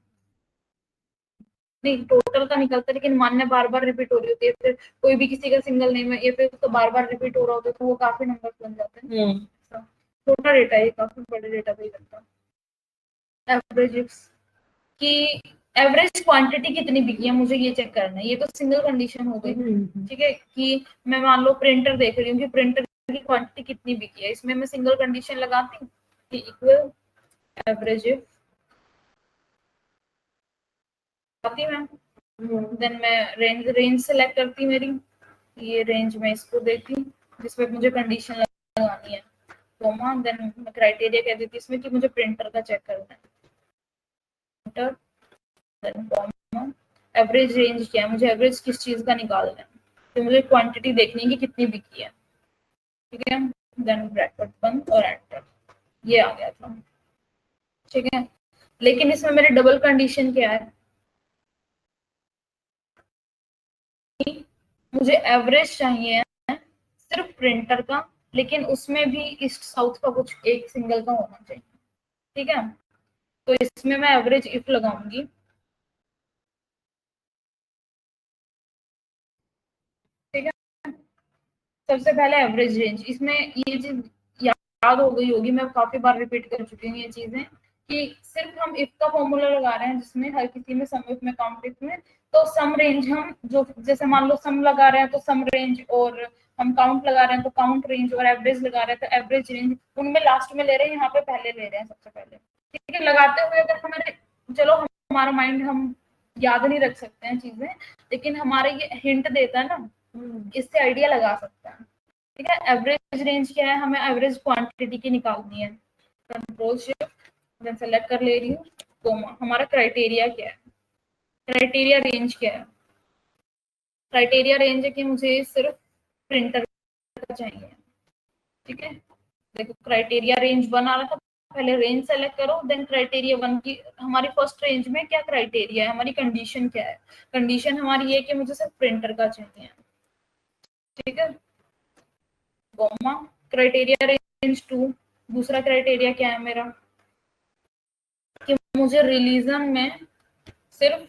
नहीं टोटल का निकलता है, लेकिन मान्य बार बार रिपीट हो रही होती है, फिर कोई भी किसी का सिंगल नेम है, ये फिर तो बार बार रिपीट हो रहा होता है, तो वो काफी नंबर बन जाते हैं, छोटा डेटा है, काफी बड़े डेटा पे ही लगता है। एवरेज की एवरेज क्वांटिटी कितनी बिकी है मुझे ये चेक करना है। ये तो सिंगल कंडीशन हो गई, ठीक है, कि मैं मान लो प्रिंटर देख रही हूँ कि प्रिंटर की क्वांटिटी कितनी बिकी है। इसमें मैं सिंगल कंडीशन लगाती हूँ कि इक्वल एवरेज आती है मैम। देन मैं रेंज सेलेक्ट करती हूँ मेरी, ये रेंज में इसको देती हूँ जिसमें मुझे कंडीशन लगानी है, कोमा, देन मैं क्राइटेरिया कह देती हूँ इसमें कि मुझे प्रिंटर का चेक करना है, printer, then comma, average range क्या है, मुझे एवरेज किस चीज का निकालना है, तो मुझे क्वांटिटी देखनी है कि कितनी बिकी है, ठीक है, देन ब्रैकेट बंद और एंटर, ये आ गया था, ठीक है। लेकिन इसमें मेरी डबल कंडीशन क्या है, मुझे एवरेज चाहिए सिर्फ प्रिंटर का, लेकिन उसमें भी ईस्ट साउथ का कुछ एक सिंगल का होना चाहिए, ठीक है। तो इसमें मैं एवरेज इफ लगाऊंगी, ठीक है। सबसे पहले एवरेज रेंज, इसमें ये चीज याद हो गई होगी, मैं काफी बार रिपीट कर चुकी हूँ ये चीजें, कि सिर्फ हम इफ का फॉर्मूला लगा रहे हैं जिसमें हर किसी में सम इफ में काउंट इफ में, तो सम रेंज हम जो जैसे मान लो सम लगा रहे हैं तो सम रेंज, और हम काउंट लगा रहे हैं तो काउंट रेंज, और एवरेज लगा रहे हैं तो एवरेज रेंज, उनमें लास्ट में ले रहे हैं, यहाँ पे पहले ले रहे हैं सबसे पहले, ठीक है। लगाते हुए अगर हमारे, चलो हमारा माइंड हम याद नहीं रख सकते हैं चीजें, लेकिन हमारे ये हिंट देता है ना, इससे आइडिया लगा सकते हैं, ठीक है। एवरेज रेंज क्या है, हमें एवरेज क्वांटिटी की निकालनी है, कंट्रोल शिफ्ट देन सेलेक्ट कर ले रही हूँ, कोमा, हमारा क्राइटेरिया क्या है, क्राइटेरिया रेंज क्या है, क्राइटेरिया रेंज है कि मुझे सिर्फ प्रिंटर का चाहिए, ठीक है। देखो क्राइटेरिया रेंज 1 आ रहा था, पहले रेंज सेलेक्ट करो, देन क्राइटेरिया 1 की हमारी फर्स्ट रेंज में क्या क्राइटेरिया है, हमारी कंडीशन क्या है, कंडीशन हमारी ये कि मुझे सिर्फ प्रिंटर का चाहिए, ठीक है, कोमा, क्राइटेरिया रेंज 2, दूसरा क्राइटेरिया क्या है मेरा, कि मुझे रिलीजन में सिर्फ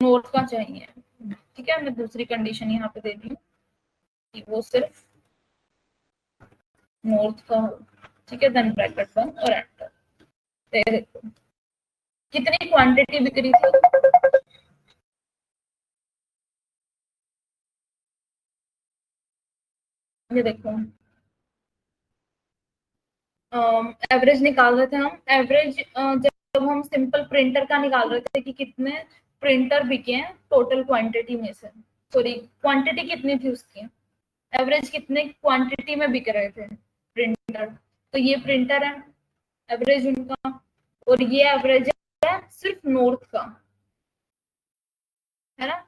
नोट का चाहिए, ठीक है। मैं दूसरी कंडीशन यहाँ पे दे दी हूँ कि वो सिर्फ नॉर्थ का हो, ठीक है, देन ब्रैकेट बंद और एंटर, देखो कितनी क्वांटिटी बिक रही थी, ये देखो एवरेज निकाल रहे थे हम, एवरेज जब हम सिंपल प्रिंटर का निकाल रहे थे कि कितने प्रिंटर बिके हैं टोटल क्वांटिटी में से, सॉरी क्वांटिटी कितनी थी उसकी, एवरेज कितने क्वांटिटी में बिक रहे थे प्रिंटर, तो ये प्रिंटर है एवरेज उनका, और ये एवरेज है सिर्फ नॉर्थ का, है ना,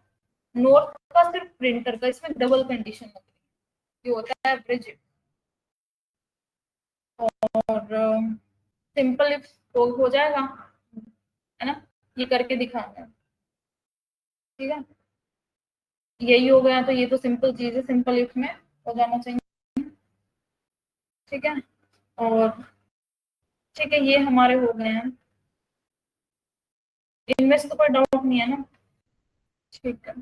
नॉर्थ का सिर्फ प्रिंटर का, इसमें डबल कंडीशन होती है, ये होता है एवरेज। और सिंपल इफ हो जाएगा, है ना, ये करके दिखाना है, ठीक है। यही हो गया, तो ये तो सिंपल चीज है, सिंपल इफ में हो जाना चाहिए, ठीक है। और ठीक है, ये हमारे हो गए हैं, इनमें से तो कोई डाउट नहीं है ना, ठीक है।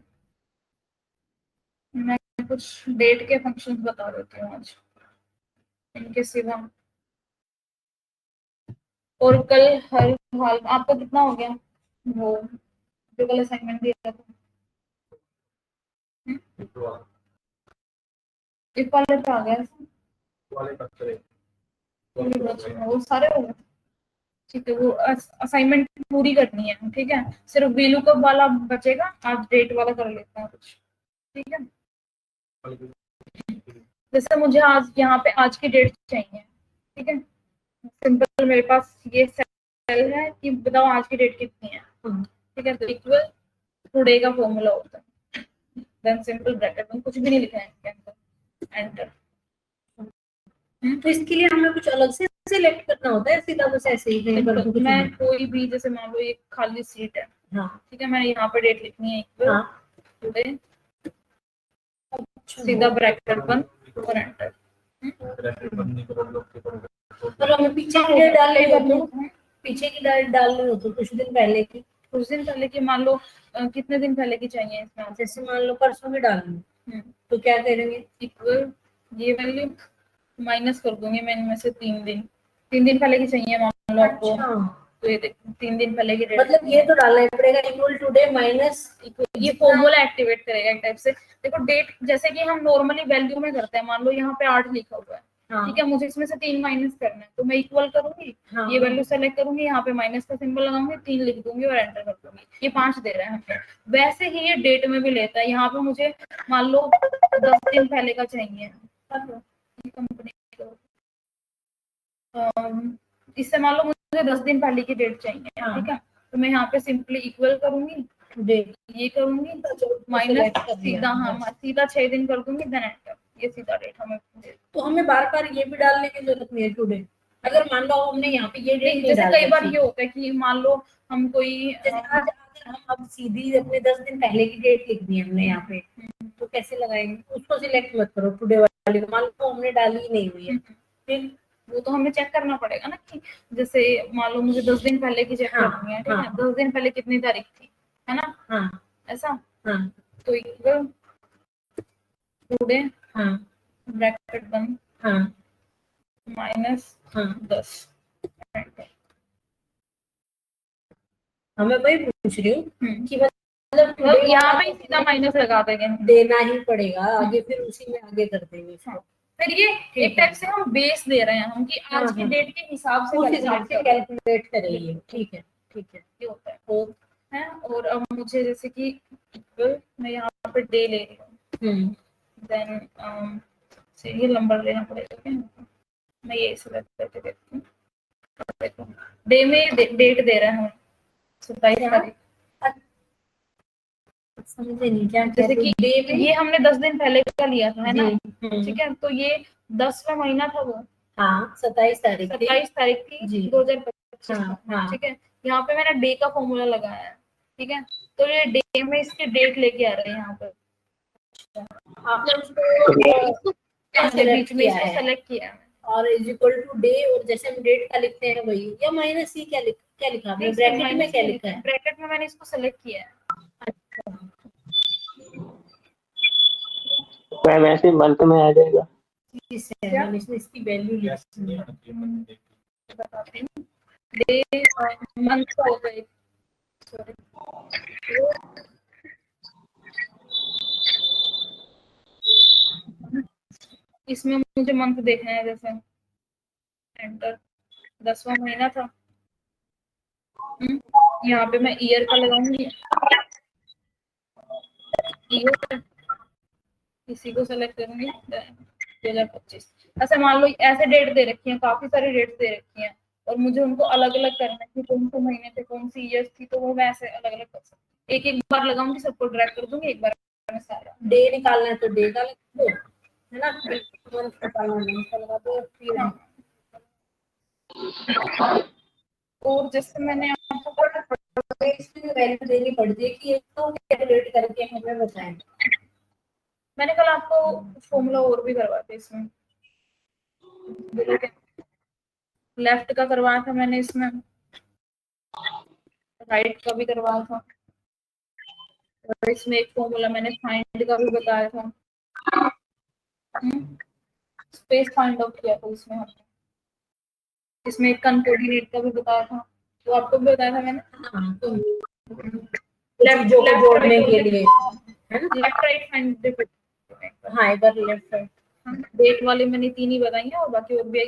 मैं कुछ डेट के फंक्शंस बता देती हूँ आज, इनके सिवा, और कल हर हाल आपका कितना हो गया, वो जो कल असाइनमेंट दिया था, इस वाले पे आ गया, वो सारे हो गए, ठीक है। वो असाइनमेंट पूरी करनी है, ठीक है, सिर्फ वीलुकअप वाला बचेगा, आज डेट वाला कर लेते हैं कुछ, ठीक है। जैसे मुझे आज यहाँ पे आज की डेट चाहिए, ठीक है, सिंपल मेरे पास ये सेल है कि बताओ आज की डेट कितनी है, ठीक है, तो इक्वल टुडे का फॉर्मूला होता है, देन सिंपल ब्रैकेट में कुछ भी नहीं लिखा है इसके अंदर, एंटर। तो इसके लिए हमें कुछ अलग से सिलेक्ट करना होता है, सीधा बस ऐसे ही मैं कोई भी, जैसे मान लो एक खाली सीट है, हाँ, ठीक है, मैंने यहाँ पे डेट लिखनी है इक्वल हाँ, टुडे, सीधा ब्रैकेट बंद और एंटर। और हमें पीछे की डेट डालनी हो तो पीछे की डेट डालनी हो तो कुछ दिन पहले की, कुछ दिन पहले की, मान लो कितने दिन पहले की चाहिए इसमें, जैसे मान लो परसों की डालनी, तो क्या करेंगे, इक्वल ये वैल्यू माइनस कर दूंगी मैं इनमें से 3 दिन पहले की चाहिए मान लो आपको, अच्छा। तो ये देखो 3 दिन पहले की डेट, मतलब ये तो डालना ही पड़ेगा इक्वल टू डे माइनस, ये फॉर्मूला एक्टिवेट करेगा एक टाइप से। देखो डेट जैसे कि हम नॉर्मली वैल्यू में करते हैं, मान लो यहाँ पे 8 लिखा हुआ है, हाँ, ठीक है, मुझे इसमें से 3 माइनस करना है, तो मैं इक्वल करूंगी, हाँ, ये वैल्यू सेलेक्ट करूंगी, यहाँ पे माइनस का सिंबल लगाऊंगी, 3 लिख दूंगी और एंटर कर दूंगी, ये 5 दे रहा है हमें। वैसे ही ये डेट में भी लेता है। यहाँ पे मुझे मान लो 10 दिन पहले का चाहिए, कंपनी इससे मान लो मुझे 10 दिन पहले की डेट चाहिए, हाँ, ठीक है, तो मैं यहाँ पे सिंपली इक्वल करूंगी, डेट ये करूंगी, माइनस सीधा, हाँ सीधा 6 दिन कर दूंगी, देन एंटर, ये सीधा डेट हमें। तो हमें बार बार ये भी डालने की जरूरत नहीं है टुडे। अगर मान लो हमने यहाँ पे ये डेट नहीं जैसे डाल कई बार रखी, ये होता है कि मान लो हम कोई जैसे आज अगर हम अब सीधी अपने 10 दिन पहले की डेट लिख दी हमने यहाँ पे, तो कैसे लगाएंगे? उसको सिलेक्ट मत करो टुडे वाली को, मान लो हमने डाली ही नहीं हुई है, फिर वो तो हमें चेक करना पड़ेगा ना कि जैसे मान लो मुझे 10 दिन पहले की चेक हाँ, करनी है, ठीक है, हाँ, 10 दिन पहले कितनी तारीख थी, है ना, हाँ, ऐसा, हाँ, तो इक्वल टुडे, हाँ, ब्रैकेट बंद, हाँ, माइनस हाँ। 10। मैं वही पूछ रही हूँ कि मतलब मतलब यहाँ पे सीधा माइनस लगा देंगे, देना ही पड़ेगा आगे, फिर उसी में आगे कर देंगे इसको। फिर ये एक टाइप से हम बेस दे रहे हैं हम कि आज की डेट के हिसाब से उस हिसाब से कैलकुलेट करेंगे, ठीक है, ठीक है, ये होता है। और अब मुझे जैसे कि मैं यहाँ पे डे ले रही हूँ, देन सीरियल नंबर लेना पड़ेगा क्या, मैं ये सिलेक्ट करके देखती हूँ, देखो डे में डेट दे रहा है 27 तारीख, समझे नहीं क्या जैसे कि ये हमने 10 दिन पहले का लिया था, है ना, ठीक है, तो ये 10वां महीना था वो, हाँ 27 तारीख 27 तारीख थी 2025, हाँ, ठीक है, यहाँ पे मैंने डे का फॉर्मूला लगाया है, ठीक है, तो ये डे में इसकी डेट लेके आ रहे हैं यहाँ पे, आपने उसको ऐसे बीच में इसको सेलेक्ट किया है और इज इक्वल टू डे, और जैसे हम डेट का लिखते हैं वही, या माइनस ही क्या लिखा आपने ब्रैकेट में, क्या लिखा है ब्रैकेट में मैंने इसको सेलेक्ट किया है। मैम ऐसे मंथ में आ जाएगा, इसकी वैल्यू बताती हूँ, डे मंथ का होगा एक, सॉरी, इसमें मुझे मंथ देखना है, जैसे एंटर, 10वां महीना था, यहाँ पे मैं ईयर का लगाऊंगी, ईयर इसी को सेलेक्ट करूंगी, 2025। ऐसे मान लो ऐसे डेट दे रखी है, काफी सारी डेट्स दे रखी हैं, और मुझे उनको अलग अलग करना है कि कौन से महीने थे, कौन सी ईयर्स थी, तो वो मैं ऐसे अलग अलग कर सकती हूँ, एक एक बार लगाऊंगी, सबको ड्रैग कर दूंगी, एक बार में सारा डे निकालना है तो डे का लिख दो, है ना, मंथ निकालना लगा दो, फिर और जैसे मैंने आपको इसमें वैल्यू देनी पड़ती है कि एक तो कैलकुलेट करके हमें बताएं। मैंने कल आपको फॉर्मूला और भी करवा दिया इसमें, लेफ्ट का करवाया था मैंने, इसमें राइट का भी करवाया था, और इसमें एक फॉर्मूला मैंने फाइंड का भी बताया था, स्पेस फाइंड आउट किया था इसमें हमने, इसमें एक कॉन्कोर्डिनेट का भी बताया था, तो आपको भी बताया था मैंने, तो लेफ्ट चीजों को जोड़ने के लिए, है ना, लेफ्ट राइट फाइंड, हाँ एक बार लेफ्ट राइट, डेट वाले मैंने 3 ही बताई हैं, और बाकी और भी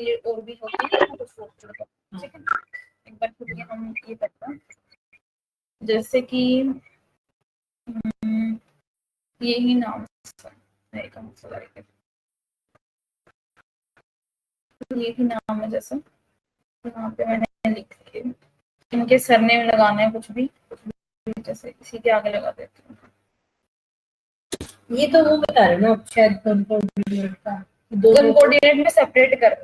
होती है, तो ठीक है, एक बार फिर ये हम ये करते हैं, जैसे कि यही नाम यही नाम है, जैसे यहाँ पे मैंने लिख के इनके सरनेम लगाना है, कुछ भी जैसे इसी के आगे लगा देती हूँ, ये तो वो बता रहे ना शायद कोऑर्डिनेट का, कोऑर्डिनेट में सेपरेट कर,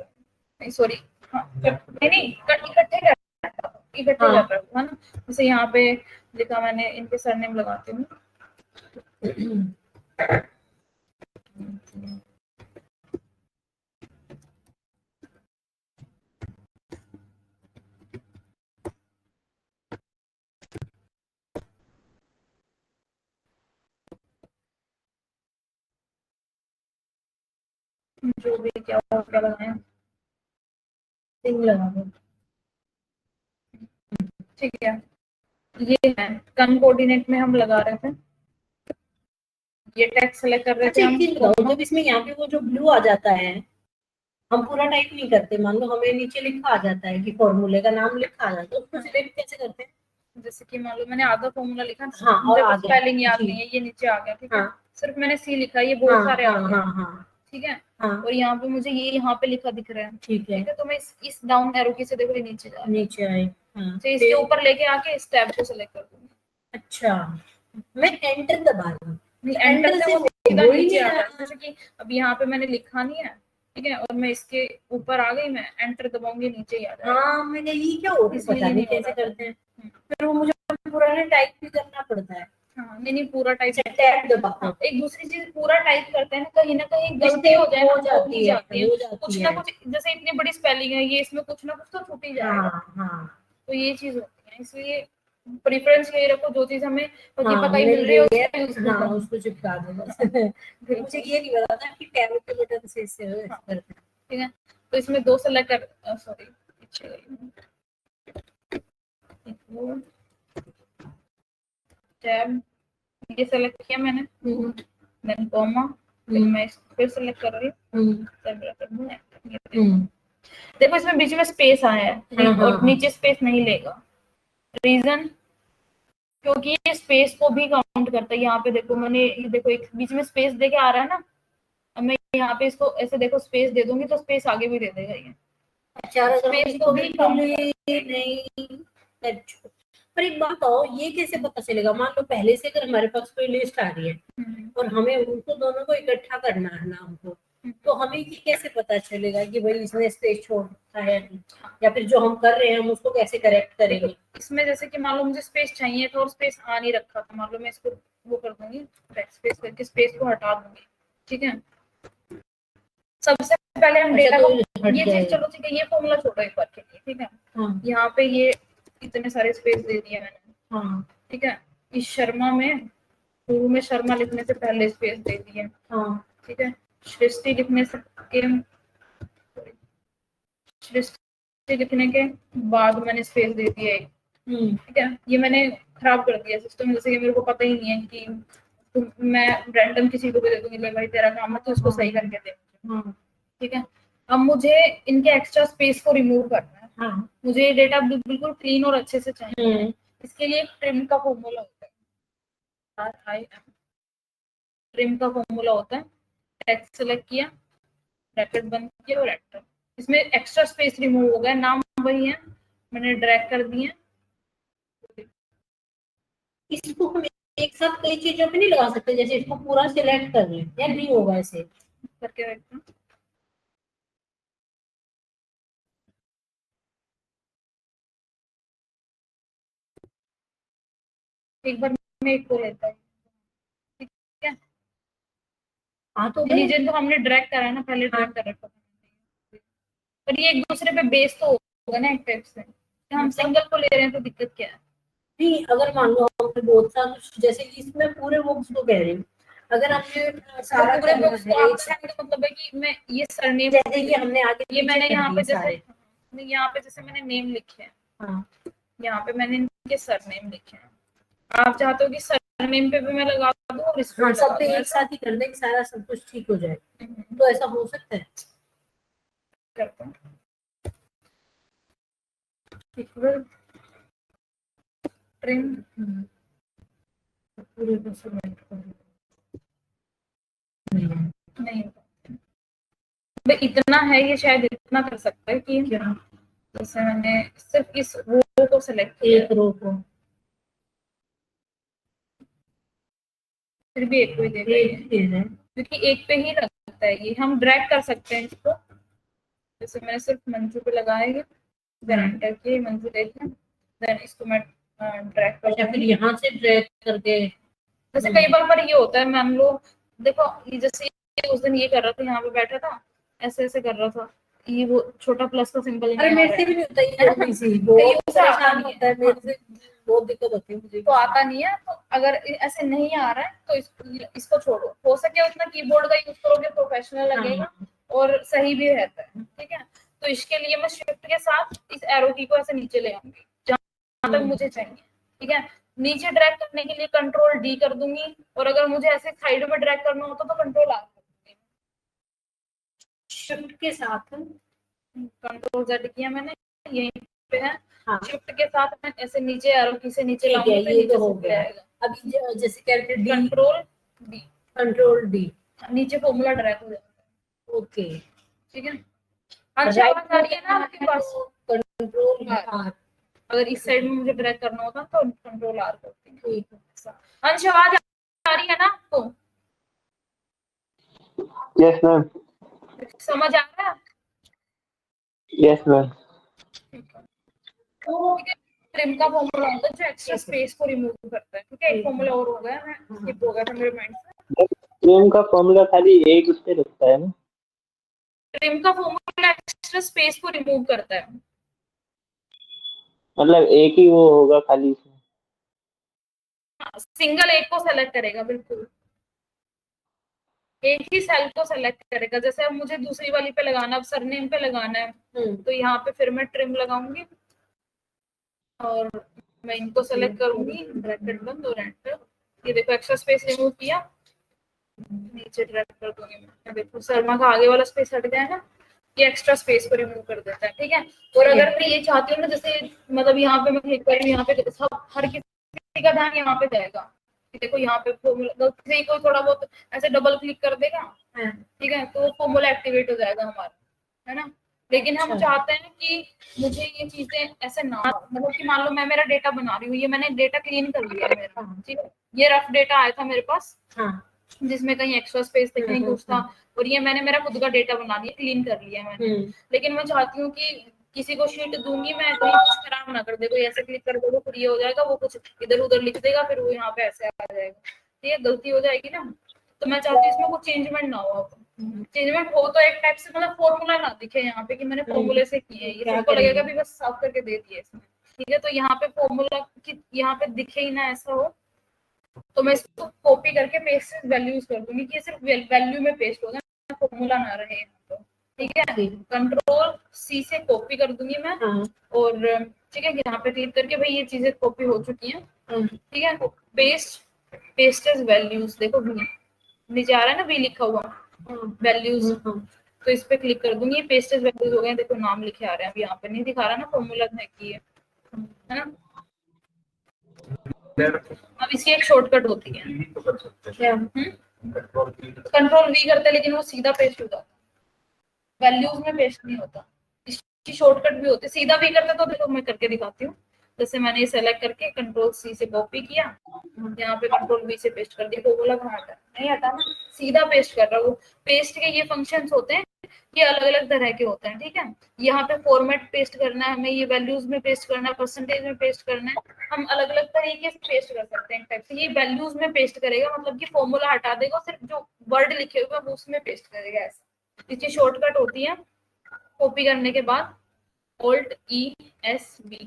नहीं सॉरी, नहीं इकट्ठे कर रहा हूँ, है ना, जैसे यहाँ पे लिखा मैंने, इनके सरनेम लगाती हूँ, जो भी क्या लगाए, सिंग लगा दो, ठीक है, ये है कम कोऑर्डिनेट में हम लगा रहे थे, ये टेक्स्ट सेलेक्ट कर रहे थे अच्छा, हम। एक चीज बताओ, जब इसमें यहाँ पे वो जो ब्लू आ जाता है, हम पूरा टाइप नहीं करते, मान लो हमें नीचे लिखा आ जाता है कि फॉर्मूले का नाम लिखा आ जाता है, उसको सिलेक्ट कैसे करते हैं? जैसे कि मान लो मैंने आधा फॉर्मूला लिखा, हाँ, और मुझे आ कुछ गया स्पेलिंग याद जी। नहीं है, ये नीचे आ गया, ठीक है, हाँ सिर्फ मैंने सी लिखा, ये हाँ बहुत सारे आ हाँ गए, हाँ हाँ ठीक है, हाँ, और यहाँ पे मुझे ये यहाँ पे लिखा दिख रहा है, ठीक है, ठीक है, तो मैं इस डाउन एरो की से देखो ये नीचे जा रहा है, नीचे आए, हाँ तो इसके फिर ऊपर लेके आके इस टैब को सेलेक्ट कर दूंगी। अच्छा, मैं एंटर दबा रही हूँ, नहीं, तो एंटर एंटर से से वो सीधा हो ही नीचे नहीं आता है, रहा। जैसे कि अब यहाँ पे मैंने लिखा नहीं है, ठीक है, और मैं इसके ऊपर आ गई, मैं एंटर दबाऊंगी, नीचे ही आ जाएगा, हाँ, मैंने ये क्या होता है, इसलिए पता नहीं नहीं हो कैसे रहा था। करते हैं, फिर वो मुझे पुराने टाइप भी करना पड़ता है। हाँ, नहीं नहीं, पूरा टाइप, टैब दबाओ, हाँ, एक दूसरी चीज पूरा टाइप करते हैं ना कहीं गलती हो जाए ना, हो जाती है, जाती है, हो जाती कुछ है। ना कुछ, जैसे इतनी बड़ी स्पेलिंग है ये, इसमें कुछ ना कुछ तो छूट ही जाएगा, हाँ हाँ तो ये चीज होती है, इसलिए प्रेफरेंस यही रखो, जो चीज हमें पकी हाँ, पकाई मिल मिल रही है रही है, उसको यूज हाँ करो। उसको चिपका दो बस। मुझे ये नहीं पता था कि टैब के बटन से इससे हाँ, करते हैं। ठीक है, तो इसमें दो सेलेक्ट कर, सॉरी पीछे गई, टैब ये सेलेक्ट किया मैंने, देन कॉमा, फिर मैं इसको फिर सेलेक्ट कर रही हूँ, फिर ब्रैकेट में देखो इसमें बीच में स्पेस आया है, और नीचे स्पेस नहीं लेगा, रीजन क्योंकि ये स्पेस को भी काउंट करता है, यहाँ पे देखो मैंने, ये देखो एक बीच में स्पेस दे के आ रहा है ना, अब मैं यहाँ पे इसको ऐसे देखो स्पेस दे दूंगी तो स्पेस आगे भी दे देगा ये, अच्छा, स्पेस को भी काउंट नहीं, अच्छा। पर एक बात बताओ, ये कैसे पता चलेगा, मान लो पहले से अगर हमारे पास कोई लिस्ट आ रही है और हमें उनको दोनों को इकट्ठा करना है नाम को, तो हमें ये कैसे पता चलेगा कि भाई इसने स्पेस छोड़ रखा है, या फिर जो हम कर रहे हैं हम उसको कैसे करेक्ट करेंगे? इसमें जैसे कि मान लो मुझे स्पेस चाहिए था और स्पेस आ नहीं रखा था, मान लो मैं इसको वो कर दूंगी, बैक स्पेस करके स्पेस को हटा दूंगी, ठीक है, सबसे पहले हम डेटा को, ये चीज चलो ठीक है, ये फॉर्मूला छोड़ो एक बार के लिए, ठीक है, यहाँ पे ये इतने सारे स्पेस दे दिए मैंने, ठीक है, इस शर्मा में शुरू में शर्मा लिखने से पहले स्पेस दे दिए, ठीक है, सृष्टि लिखने से सृष्टि लिखने के बाद मैंने स्पेस दे दिया एक, ठीक है, ये मैंने खराब कर दिया सिस्टम, जैसे कि मेरे को पता ही नहीं है कि मैं रैंडम किसी को भी दे दूंगी, ले भाई तेरा काम है तो इसको सही करके दे, ठीक है, अब मुझे इनके एक्स्ट्रा स्पेस को रिमूव करना है, मुझे ये डेटा बिल्कुल क्लीन और अच्छे से चाहिए, इसके लिए ट्रिम का फॉर्मूला होता है, RIM, ट्रिम का फॉर्मूला होता है, टेक्स्ट सेलेक्ट किया, ब्रैकेट बंद किया और एंटर, इसमें एक्स्ट्रा स्पेस रिमूव हो गया, नाम वही है, मैंने ड्रैग कर दिए, इसको हम एक साथ कई चीजों पे नहीं लगा सकते, जैसे इसको पूरा सिलेक्ट कर लें, या नहीं होगा ऐसे करके रखते हैं, एक बार में एक को लेता है, ठीक है, हाँ, तो रीजन तो हमने ड्रैग करा है ना, पहले ड्रैग कर रखा था, पर ये एक दूसरे पे बेस तो होगा ना एक टाइप से, हम सिंगल को ले रहे हैं तो दिक्कत क्या है, नहीं, अगर मान लो हमने बहुत सारा, जैसे इसमें पूरे बुक्स को कह रही हूँ, अगर हमने सारा पूरे करना बुक्स है, को एक आपका साथ, कहने का मतलब है कि मैं ये सरनेम, जैसे ये हमने आगे ये मैंने पीछे कर यहाँ पे दिए जैसे, सारे, यहाँ पे जैसे मैंने नेम लिखे हैं, हाँ यहाँ पे मैंने इनके सरनेम लिखे हैं, आप चाहते हो कि सरनेम पे भी मैं लगा दूं और इस पे हाँ, भी सब लगा पे दूं, एक साथ ही कर दें, सारा सब कुछ ठीक हो जाए, तो ऐसा हो सकता है? करते हैं, इक्वल ट्रिम पूरे को select कर नहीं होता, भाई इतना है, ये शायद इतना कर सकता है कि क्या, जैसे मैंने सिर्फ इस रो को सेलेक्ट किया, एक रो को, फिर भी एक को ही देगा ये, एक है, क्योंकि एक पे ही लगता है ये, हम ड्रैग कर सकते हैं इसको, जैसे मैंने सिर्फ मंजू पे लगाया, देन एंटर किया, मंजू देख लें, देन इसको मैं ड्रैग कर, या फिर यहाँ से ड्रैग करके, जैसे कई बार पर ये होता है, मान लो देखो ये जैसे ये उस दिन ये कर रहा था, यहाँ पे बैठा था ऐसे ऐसे कर रहा था, ये वो छोटा प्लस का सिंबल अरे मेरे से भी नहीं होता ये जल्दी सी, बहुत परेशान होता है मेरे से, बहुत दिक्कत होती है मुझे, तो आता नहीं है, तो अगर ऐसे नहीं आ रहा है तो इसको छोड़ो, हो सके उतना कीबोर्ड का यूज करोगे प्रोफेशनल लगेगा और सही भी रहता है, ठीक है, तो इसके लिए मैं शिफ्ट के साथ इस एरो की को ऐसे नीचे ले आऊंगी, तक मुझे चाहिए, ठीक है। नीचे ड्रैग करने के लिए कंट्रोल डी कर दूंगी, और अगर मुझे ऐसे साइड में ड्रैग करना होता तो कंट्रोल आर कर दूंगी। शिफ्ट के साथ कंट्रोल जेड किया मैंने, यहीं पे है। हाँ। शिफ्ट के साथ मैं ऐसे नीचे एरो की से नीचे ठीक है, लाऊंगी तो ये नीचे तो हो से गया। आएगा। अभी जैसे कहते हैं कंट्रोल डी, कंट्रोल डी, नीचे फॉर्मूला ड्रैग हो जाता है, ओके। ठीक है। अच्छा आवाज आ रही है ना आपके पास? कंट्रोल आर, अगर इस साइड में मुझे ड्रैग करना होता तो कंट्रोल आर करती हूँ। ठीक है। अंश आवाज आ रही है ना आपको? Yes ma'am. समझ आ रहा है? Yes ma'am. ठीक है। ट्रिम का फॉर्मूला होता है जो एक्स्ट्रा स्पेस को रिमूव करता है, ठीक है। एक फॉर्मूला और हो गया, मैं स्किप हो गया था मेरे माइंड से। ट्रिम का फॉर्मूला खाली एक उस पे लगता है ना? ट्रिम का फॉर्मूला एक्स्ट्रा स्पेस को रिमूव करता है। मतलब एक ही वो होगा खाली इसमें? सिंगल एक को सेलेक्ट करेगा, बिल्कुल एक ही सेल को सेलेक्ट करेगा। जैसे अब मुझे दूसरी वाली पे लगाना, अब सरनेम पे लगाना है, तो यहाँ पे फिर मैं ट्रिम लगाऊंगी और मैं इनको सेलेक्ट करूंगी, ब्रैकेट बंद और एंटर। ये देखो एक्स्ट्रा स्पेस रिमूव किया, नीचे ड्रैग कर दूंगी मैं, देखो शर्मा का आगे वाला स्पेस हट गया है ना, ये एक्स्ट्रा स्पेस को रिमूव कर देता है, ठीक है। और अगर मैं ये चाहती हूँ ना, जैसे मतलब यहाँ पे मैं क्लिक करूँ, यहाँ पे सब हर किसी का ध्यान यहाँ पे जाएगा। देखो यहाँ पे फॉर्मूला कोई थोड़ा बहुत ऐसे डबल क्लिक कर देगा, ठीक है, तो फॉर्मूला एक्टिवेट हो जाएगा हमारा, है ना। लेकिन हम चाहते हैं कि मुझे ये चीजें ऐसे ना, मतलब कि मान लो मैं मेरा डेटा बना रही हूँ, ये मैंने डेटा क्लीन कर लिया है मेरा, ठीक है। ये रफ डेटा आया था मेरे पास, जिसमें कहीं एक्स्ट्रा स्पेस थे, कहीं कुछ था, और ये मैंने मेरा खुद का डेटा बना लिया, क्लीन कर लिया मैंने। लेकिन मैं चाहती हूँ कि किसी को शीट दूंगी मैं, कहीं कुछ खराब ना कर दे, कोई ऐसे क्लिक कर दे फिर ये हो जाएगा, वो कुछ इधर उधर लिख देगा, फिर वो यहाँ पे ऐसे आ जाएगा, ठीक है, गलती हो जाएगी ना। तो मैं चाहती हूँ इसमें कुछ चेंजमेंट ना हो। चेंजमेंट हो तो एक टाइप से मतलब फॉर्मूला ना दिखे यहाँ पे कि मैंने फॉर्मूले से किए, ये सबको लगेगा भी बस साफ करके दे दिए इसमें, ठीक है। तो यहाँ पे फॉर्मूला की यहाँ पे दिखे ही ना ऐसा हो, तो मैं इसको कॉपी करके पेस्ट वैल्यूज कर दूंगी कि ये सिर्फ वैल्यू में पेस्ट होगा, फॉर्मूला ना रहे, तो ठीक है। कंट्रोल सी से कॉपी कर दूंगी मैं, और ठीक है, यहाँ पे क्लिक करके भाई ये चीजें कॉपी हो चुकी हैं, ठीक है। पेस्ट एज वैल्यूज, देखो नीचे आ रहा है ना वी लिखा हुआ, वैल्यूज, तो इस पे क्लिक कर दूंगी, पेस्ट एज वैल्यूज हो गए, देखो नाम लिखे आ रहे हैं, अब यहाँ पे नहीं दिखा रहा ना फॉर्मूला में की है ना। अब इसकी एक शॉर्टकट होती है, कंट्रोल वी करते लेकिन वो सीधा पेस्ट हो जाता, वैल्यूज में पेस्ट नहीं होता। इसकी शॉर्टकट भी होती है, सीधा वी करते तो देखो मैं करके दिखाती हूँ। जैसे मैंने ये सेलेक्ट करके कंट्रोल सी से कॉपी किया, यहाँ पे कंट्रोल वी से पेस्ट कर दिया, फॉर्मूला कहाँ हटा, नहीं हटा ना, सीधा पेस्ट कर रहा हूँ। पेस्ट के ये फंक्शंस होते हैं, ये अलग अलग तरह के होते हैं, ठीक है। यहाँ पे फॉर्मेट पेस्ट करना है हमें, ये वैल्यूज में पेस्ट करना है, परसेंटेज में पेस्ट करना है, हम अलग अलग तरीके से पेस्ट कर सकते हैं टाइप से। ये वैल्यूज में पेस्ट करेगा, मतलब कि फॉर्मूला हटा देगा, सिर्फ जो वर्ड लिखे हुए वो उसमें पेस्ट करेगा, ऐसा। इसकी शॉर्टकट होती है कॉपी करने के बाद Alt E S V,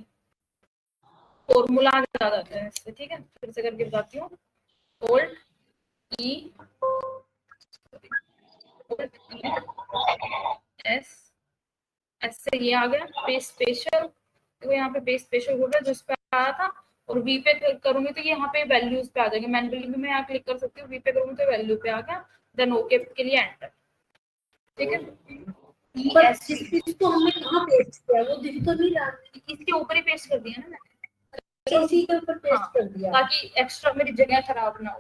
formula आ जाता है इससे, ठीक है। फिर से करके बताती हूँ, Alt E S, ऐसे ये आ गया पेस्ट स्पेशल, तो यहाँ पे पेस्ट स्पेशल हो गया जिस पे आया था, और वी पे क्लिक करूंगी तो ये यहाँ पे वैल्यूज पे आ जाएंगे, मैनुअली भी मैं यहाँ क्लिक कर सकती हूँ, वी पे करूंगी तो वैल्यू पे आ गया, देन ओके के लिए एंटर, ठीक है। पर इसको हमने कहाँ पेस्ट किया, वो दिख तो नहीं रहा, इसके ऊपर ही पेस्ट कर दिया ना मैंने, इसी के ऊपर पेस्ट कर दिया, ताकि एक्स्ट्रा मेरी जगह खराब ना हो,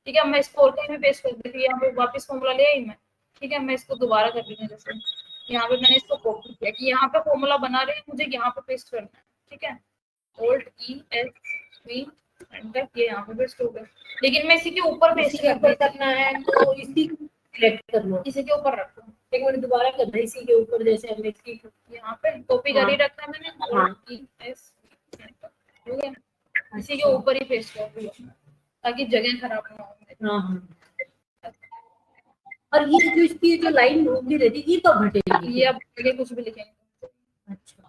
ठीक है। मैं इसको और कहीं भी पेस्ट कर देती हूँ, यहाँ पे वापस फॉर्मूला ले आई मैं, ठीक है। मैं इसको दोबारा कर रही हूँ, जैसे यहाँ पे मैंने इसको कॉपी किया कि यहाँ पे फॉर्मूला बना रही है, मुझे यहाँ पे पेस्ट करना है, ठीक है। Alt E S V enter, ये यहाँ पे पेस्ट हो गया, लेकिन मैं इसी के ऊपर पेस्ट करना है तो इसी को सिलेक्ट कर लो, इसी के ऊपर रखो, एक मिनट दोबारा करना है, इसी के ऊपर जैसे हमने इसकी यहाँ पे कॉपी कर ही रखा है मैंने, Alt E S हो गया, इसी के ऊपर ही पेस्ट कर दिया ताकि जगह खराब ना हो। और ये जो इसकी जो लाइन होगी रहती ये तो हटेगी, ये अब आगे कुछ भी लिखेंगे। अच्छा,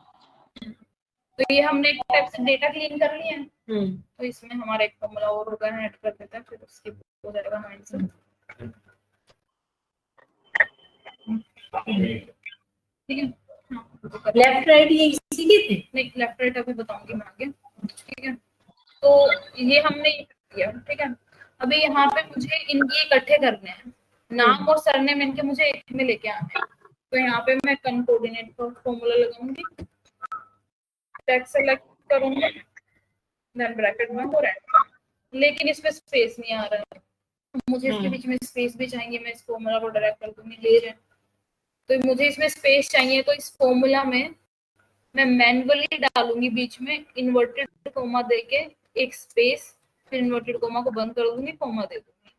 तो ये हमने एक टाइप से डेटा क्लीन कर लिया है, तो इसमें हमारा एक फॉर्मूला और होगा, ऐड कर देते हैं, फिर उसकी हो जाएगा हमारे से, ठीक है। लेफ्ट राइट ये इसी के थे, नहीं लेफ्ट राइट अभी बताऊंगी मैं आगे, ठीक है, तो ये हमने किया। ठीक है, अभी यहाँ पे मुझे इनके इकट्ठे करने हैं, नाम और सरनेम इनके मुझे एक में लेके आने हैं। तो यहाँ पे मैं कंकोर्डिनेट का फॉर्मूला लगाऊंगी, टेक्स्ट सेलेक्ट करूंगी, देन ब्रैकेट में हो रहा है, लेकिन इसमें स्पेस नहीं आ रहा है, मुझे इसके बीच में स्पेस भी चाहिए। मैं इस फॉर्मूला को डायरेक्ट कर दूंगी, ले रहे हैं तो मुझे इसमें स्पेस चाहिए, तो इस फॉर्मूला में मैं मैन्युअली डालूंगी बीच में इन्वर्टेड कोमा देके एक स्पेस, फिर इन्वर्टेड कोमा को बंद कर दूंगी, कोमा दे दूंगी।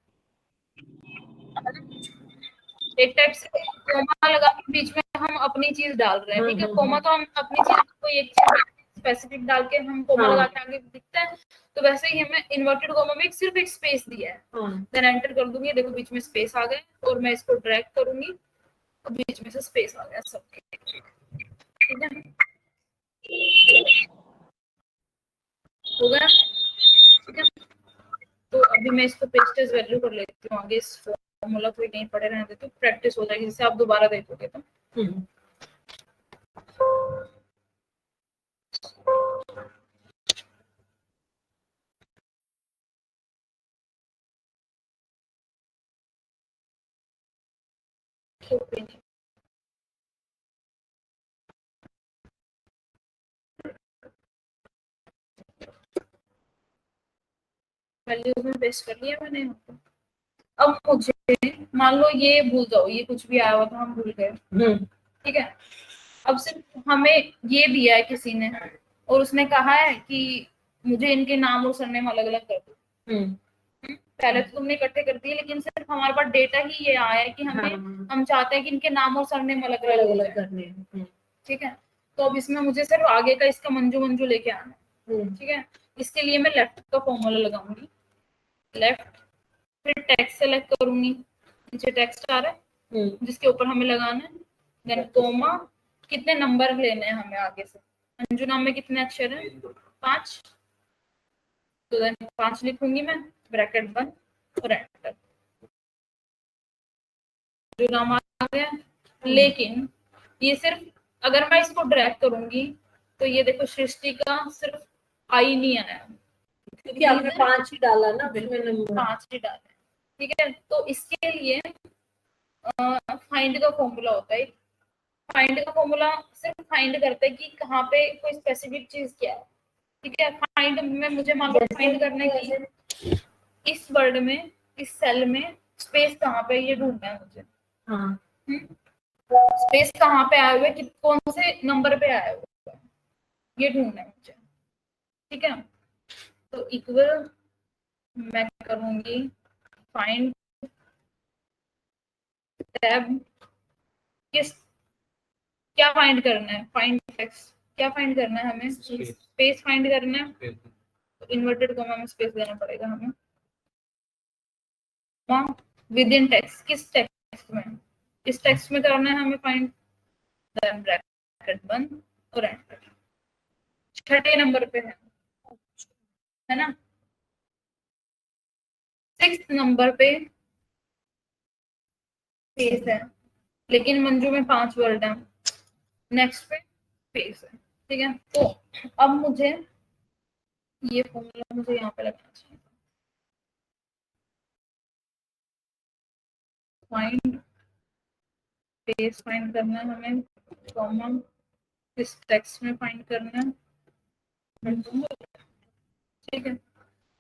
एक टाइप से कोमा लगा के बीच में हम अपनी चीज डाल रहे हैं। ठीक है, कोमा तो हम अपनी चीज कोई एक चीज स्पेसिफिक डाल के हम कोमा लगा के आगे दिखता है, तो वैसे ही हमें इन्वर्टेड कोमा में सिर्फ एक स्पेस दिया है, देन एंटर कर दूंगी, देखो बीच में स्पेस आ गए, और मैं इसको ड्रैग करूंगी तो बीच में से स्पेस आ गया सबके। ठीक है, हो गया। ठीक है, तो अभी मैं इसको पेस्ट एज वैल्यू कर लेती हूँ, आगे इस फॉर्मूला को नहीं पढ़े रहने देती हूँ, प्रैक्टिस हो जाएगी, जिससे आप दोबारा देखोगे तो। वैल्यूज में पेस्ट कर लिया मैंने यहाँ पे। अब मुझे मान लो ये भूल जाओ, ये कुछ भी आया हुआ था हम भूल गए। ठीक है, अब सिर्फ हमें ये दिया है किसी ने, और उसने कहा है कि मुझे इनके नाम और सरनेम अलग अलग कर दो। पहले तो तुमने इकट्ठे कर दिए, लेकिन सिर्फ हमारे पास डेटा ही ये आया है कि हमें हम चाहते हैं कि इनके नाम और सरनेम अलग अलग करने हैं। ठीक है, तो अब इसमें मुझे सिर्फ आगे का इसका मंजू मंजू लेके आना है। ठीक है, इसके लिए मैं लेफ्ट का फॉर्मूला लगाऊंगी, लेफ्ट, फिर टेक्स्ट सेलेक्ट करूंगी, नीचे टेक्स्ट आ रहा है जिसके ऊपर हमें लगाना है, देन कोमा, कितने नंबर लेने हैं हमें आगे से, अंजू नाम में कितने अक्षर हैं, 5, तो देन 5 लिखूंगी मैं, ब्रैकेट बंद और एंटर, जो नाम आ गया। लेकिन ये सिर्फ अगर मैं इसको ड्रैग करूंगी तो ये देखो सृष्टि का सिर्फ आई नहीं आया, क्योंकि आपने 5 ही डाला ना, 5 ही डाला। ठीक है, तो इसके लिए फाइंड का फॉर्मूला होता है, फाइंड का फॉर्मूला सिर्फ फाइंड करते हैं कि कहाँ पे कोई स्पेसिफिक चीज क्या है। ठीक है, फाइंड में मुझे मान लो फाइंड करने की इस वर्ड में, इस सेल में स्पेस कहाँ पे, ये ढूंढना है मुझे। स्पेस कहाँ पे आए हुए, कौन से नंबर पे आए हुए, ये ढूंढना है मुझे। ठीक है, तो इक्वल मैं करूंगी फाइंड टैब, किस क्या फाइंड करना है, फाइंड टेक्स्ट, क्या फाइंड करना है हमें, स्पेस फाइंड करना है, तो इन्वर्टेड कोमा में स्पेस देना पड़ेगा हमें, विद इन टेक्स्ट, किस टेक्स्ट में, इस टेक्स्ट में करना है हमें फाइंड, देन ब्रैकेट बंद और एंटर, छठे नंबर पे है ना, 6th नंबर पे स्पेस है, लेकिन मंजू में 5 वर्ड है, नेक्स्ट पे स्पेस है। ठीक है, तो अब मुझे ये फॉर्मूला मुझे यहाँ पे लगना चाहिए, फाइंड स्पेस फाइंड करना है हमें, कॉमा इस टेक्स्ट में फाइंड करना है। ठीक है,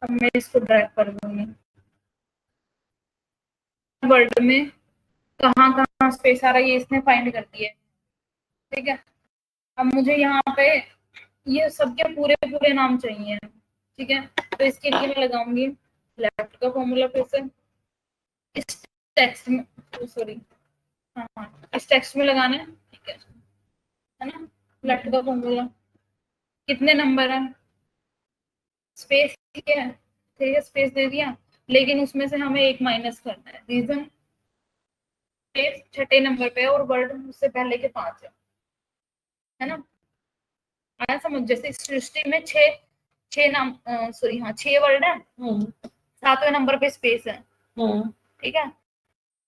अब मैं इसको ड्रैग कर दूंगी, वर्ड में कहाँ कहाँ स्पेस आ रहा है ये इसने फाइंड कर दिया है। ठीक है, अब मुझे यहाँ पे ये सबके पूरे पूरे नाम चाहिए। ठीक है, तो इसके लिए मैं लगाऊंगी लेफ्ट का फॉर्मूला, फिर से इस टेक्स्ट में, सॉरी हाँ इस टेक्स्ट में लगाना है। ठीक है ना, लेफ्ट का फॉर्मूला, कितने नंबर है, स्पेस ठीक है, ठीक है स्पेस दे दिया, लेकिन उसमें से हमें एक माइनस करना है, रीजन स्पेस छठे नंबर पे और वर्ड उससे पहले के 5 है ना, आया समझ। जैसे सृष्टि में 6 नाम, सॉरी हाँ 6 वर्ड है, 7वें नंबर पे स्पेस है। ठीक है,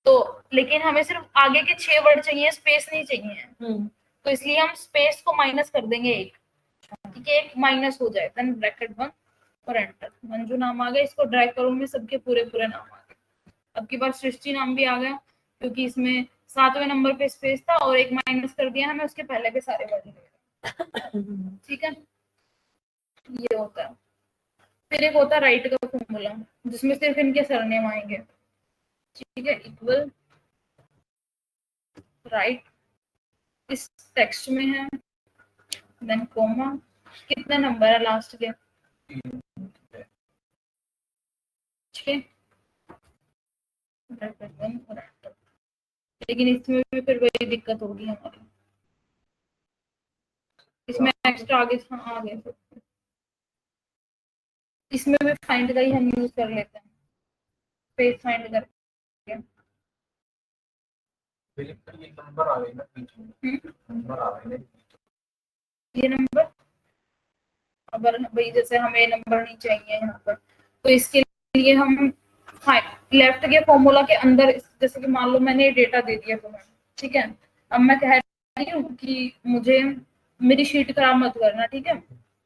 तो लेकिन हमें सिर्फ आगे के 6 वर्ड चाहिए, स्पेस नहीं चाहिए, तो इसलिए हम स्पेस को माइनस कर देंगे 1, ठीक है, एक माइनस हो जाए, देन ब्रैकेट बंद और एंटर। मंजू नाम आ गया, इसको ड्रैग करूंगी, सबके पूरे पूरे नाम आ गए। अब की बार सृष्टि नाम भी आ गया, क्योंकि इसमें 7वें नंबर पे स्पेस था और एक माइनस कर दिया हमें, उसके पहले के सारे वर्ड ले। ठीक है, ये होता है। फिर एक होता है राइट का फॉर्मूला, जिसमें सिर्फ इनके सरनेम आएंगे। ठीक है, इक्वल राइट इस टेक्स्ट में है, देन कोमा, कितने नंबर है लास्ट के, 6, लेकिन इसमें भी फिर वही दिक्कत होगी हमारी, इसमें एक्स्ट्रा आगे आ गए, इसमें भी फाइंड का ही हम यूज कर लेते हैं, स्पेस फाइंड करके। ये नंबर आ गए ना बीच में, नंबर आ गए ना, ये नंबर, अगर भाई जैसे हमें नंबर नहीं चाहिए यहाँ पर, तो इसके लिए हम लेफ्ट के फॉर्मूला के अंदर, जैसे कि मान लो मैंने डेटा दे दिया तुम्हें, ठीक है, अब मैं कह रही हूँ कि मुझे मेरी शीट खराब मत करना, ठीक है,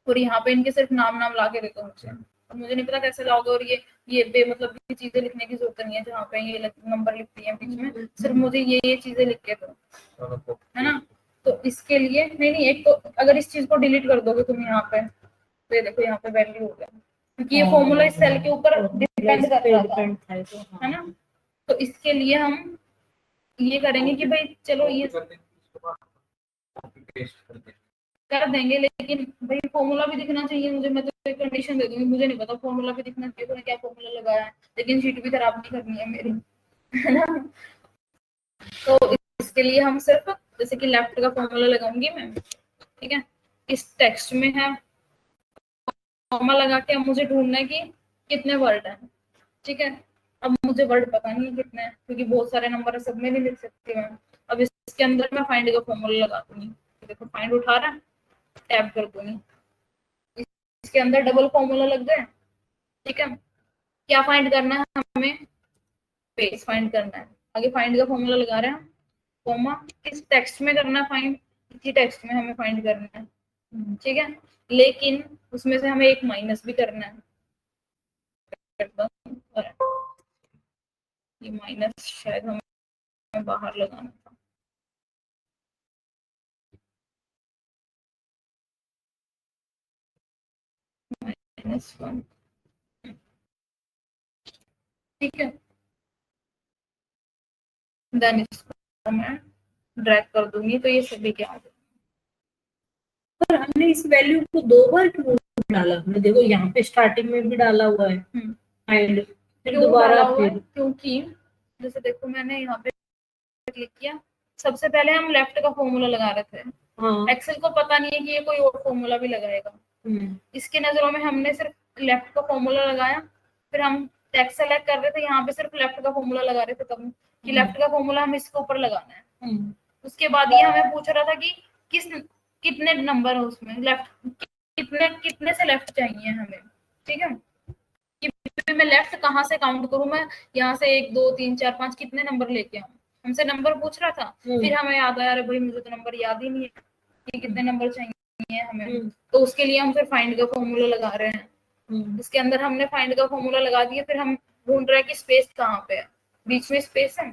और यहाँ पे इनके सिर्फ नाम नाम ला के दे दो मुझे, और मुझे नहीं पता कैसे लाओगे, और ये बेमतलब की चीजें लिखने की जरूरत नहीं है, जहाँ पे ये नंबर लिखती है बीच में, सिर्फ मुझे ये चीजें लिख के दो, है ना। तो इसके लिए नहीं, एक तो अगर इस चीज को डिलीट कर दोगे तुम यहाँ पे, तो ये देखो यहाँ पे वैल्यू हो गया, क्योंकि ये फॉर्मूला इस सेल के ऊपर डिपेंड कर रहा था, है ना। तो इसके लिए हम ये करेंगे कि भाई चलो ये कर देंगे, लेकिन भाई फॉर्मूला भी दिखना चाहिए मुझे, मैं तो एक कंडीशन दे दूंगी, मुझे नहीं पता फॉर्मूला भी दिखना चाहिए, तो क्या फॉर्मूला लगाया है, लेकिन शीट भी खराब नहीं करनी है मेरी, है ना। तो इसके लिए हम सिर्फ, जैसे कि लेफ्ट का फॉर्मूला लगाऊंगी मैं, ठीक है, इस टेक्स्ट में है, कॉमा लगा के अब मुझे ढूंढना है कि कितने वर्ड हैं, ठीक है। अब मुझे वर्ड पता नहीं है कितने हैं, क्योंकि बहुत सारे नंबर है, सब में नहीं लिख सकती मैं। अब इसके अंदर मैं फाइंड का फॉर्मूला लगा दूंगी, देखो फाइंड उठा रहा है, टैब कर दूंगी, इसके अंदर डबल फॉर्मूला लग गए, ठीक है। क्या फाइंड करना है हमें, स्पेस फाइंड करना है, आगे फाइंड का फॉर्मूला लगा रहे हैं, कॉमा, किस टेक्स्ट में करना है फाइंड, इसी टेक्स्ट में हमें फाइंड करना है, ठीक है, लेकिन उसमें से हमें एक माइनस भी करना है, ये माइनस शायद हमें बाहर लगाना था, -1, ठीक है, देन इसको मैं ड्रैग कर दूंगी, तो ये सभी क्या आ जाए। पर हमने इस वैल्यू को 2 बार क्यों डाला, हमने देखो यहाँ पे स्टार्टिंग में भी डाला हुआ है, एंड फिर दोबारा, फिर क्योंकि जैसे देखो मैंने यहाँ पे क्लिक किया, सबसे पहले हम लेफ्ट का फॉर्मूला लगा रहे थे, हाँ, एक्सेल को पता नहीं है कि ये कोई और फॉर्मूला भी लगाएगा, इसके नजरों में हमने सिर्फ लेफ्ट का फॉर्मूला लगाया, फिर हम टेक्स्ट सेलेक्ट कर रहे थे, यहाँ पे सिर्फ लेफ्ट का फॉर्मूला लगा रहे थे तब, कि लेफ्ट का फॉर्मूला हम इसके ऊपर लगाना है। उसके बाद ये हमें पूछ रहा था कि कितने नंबर है उसमें, लेफ्ट कितने से लेफ्ट चाहिए हमें, ठीक है, कि मैं लेफ्ट कहाँ से काउंट करूं, मैं यहाँ से 1 2 3 4 5 कितने नंबर लेके आऊं, हमसे नंबर पूछ रहा था। फिर हमें याद आया, अरे भाई मुझे तो नंबर याद ही नहीं है कि कितने नंबर चाहिए हमें, तो उसके लिए हम फिर फाइंड का फॉर्मूला लगा रहे हैं, इसके अंदर हमने फाइंड का फॉर्मूला लगा दिया, फिर हम ढूंढ रहे हैं कि स्पेस कहाँ पे है, बीच में स्पेस है,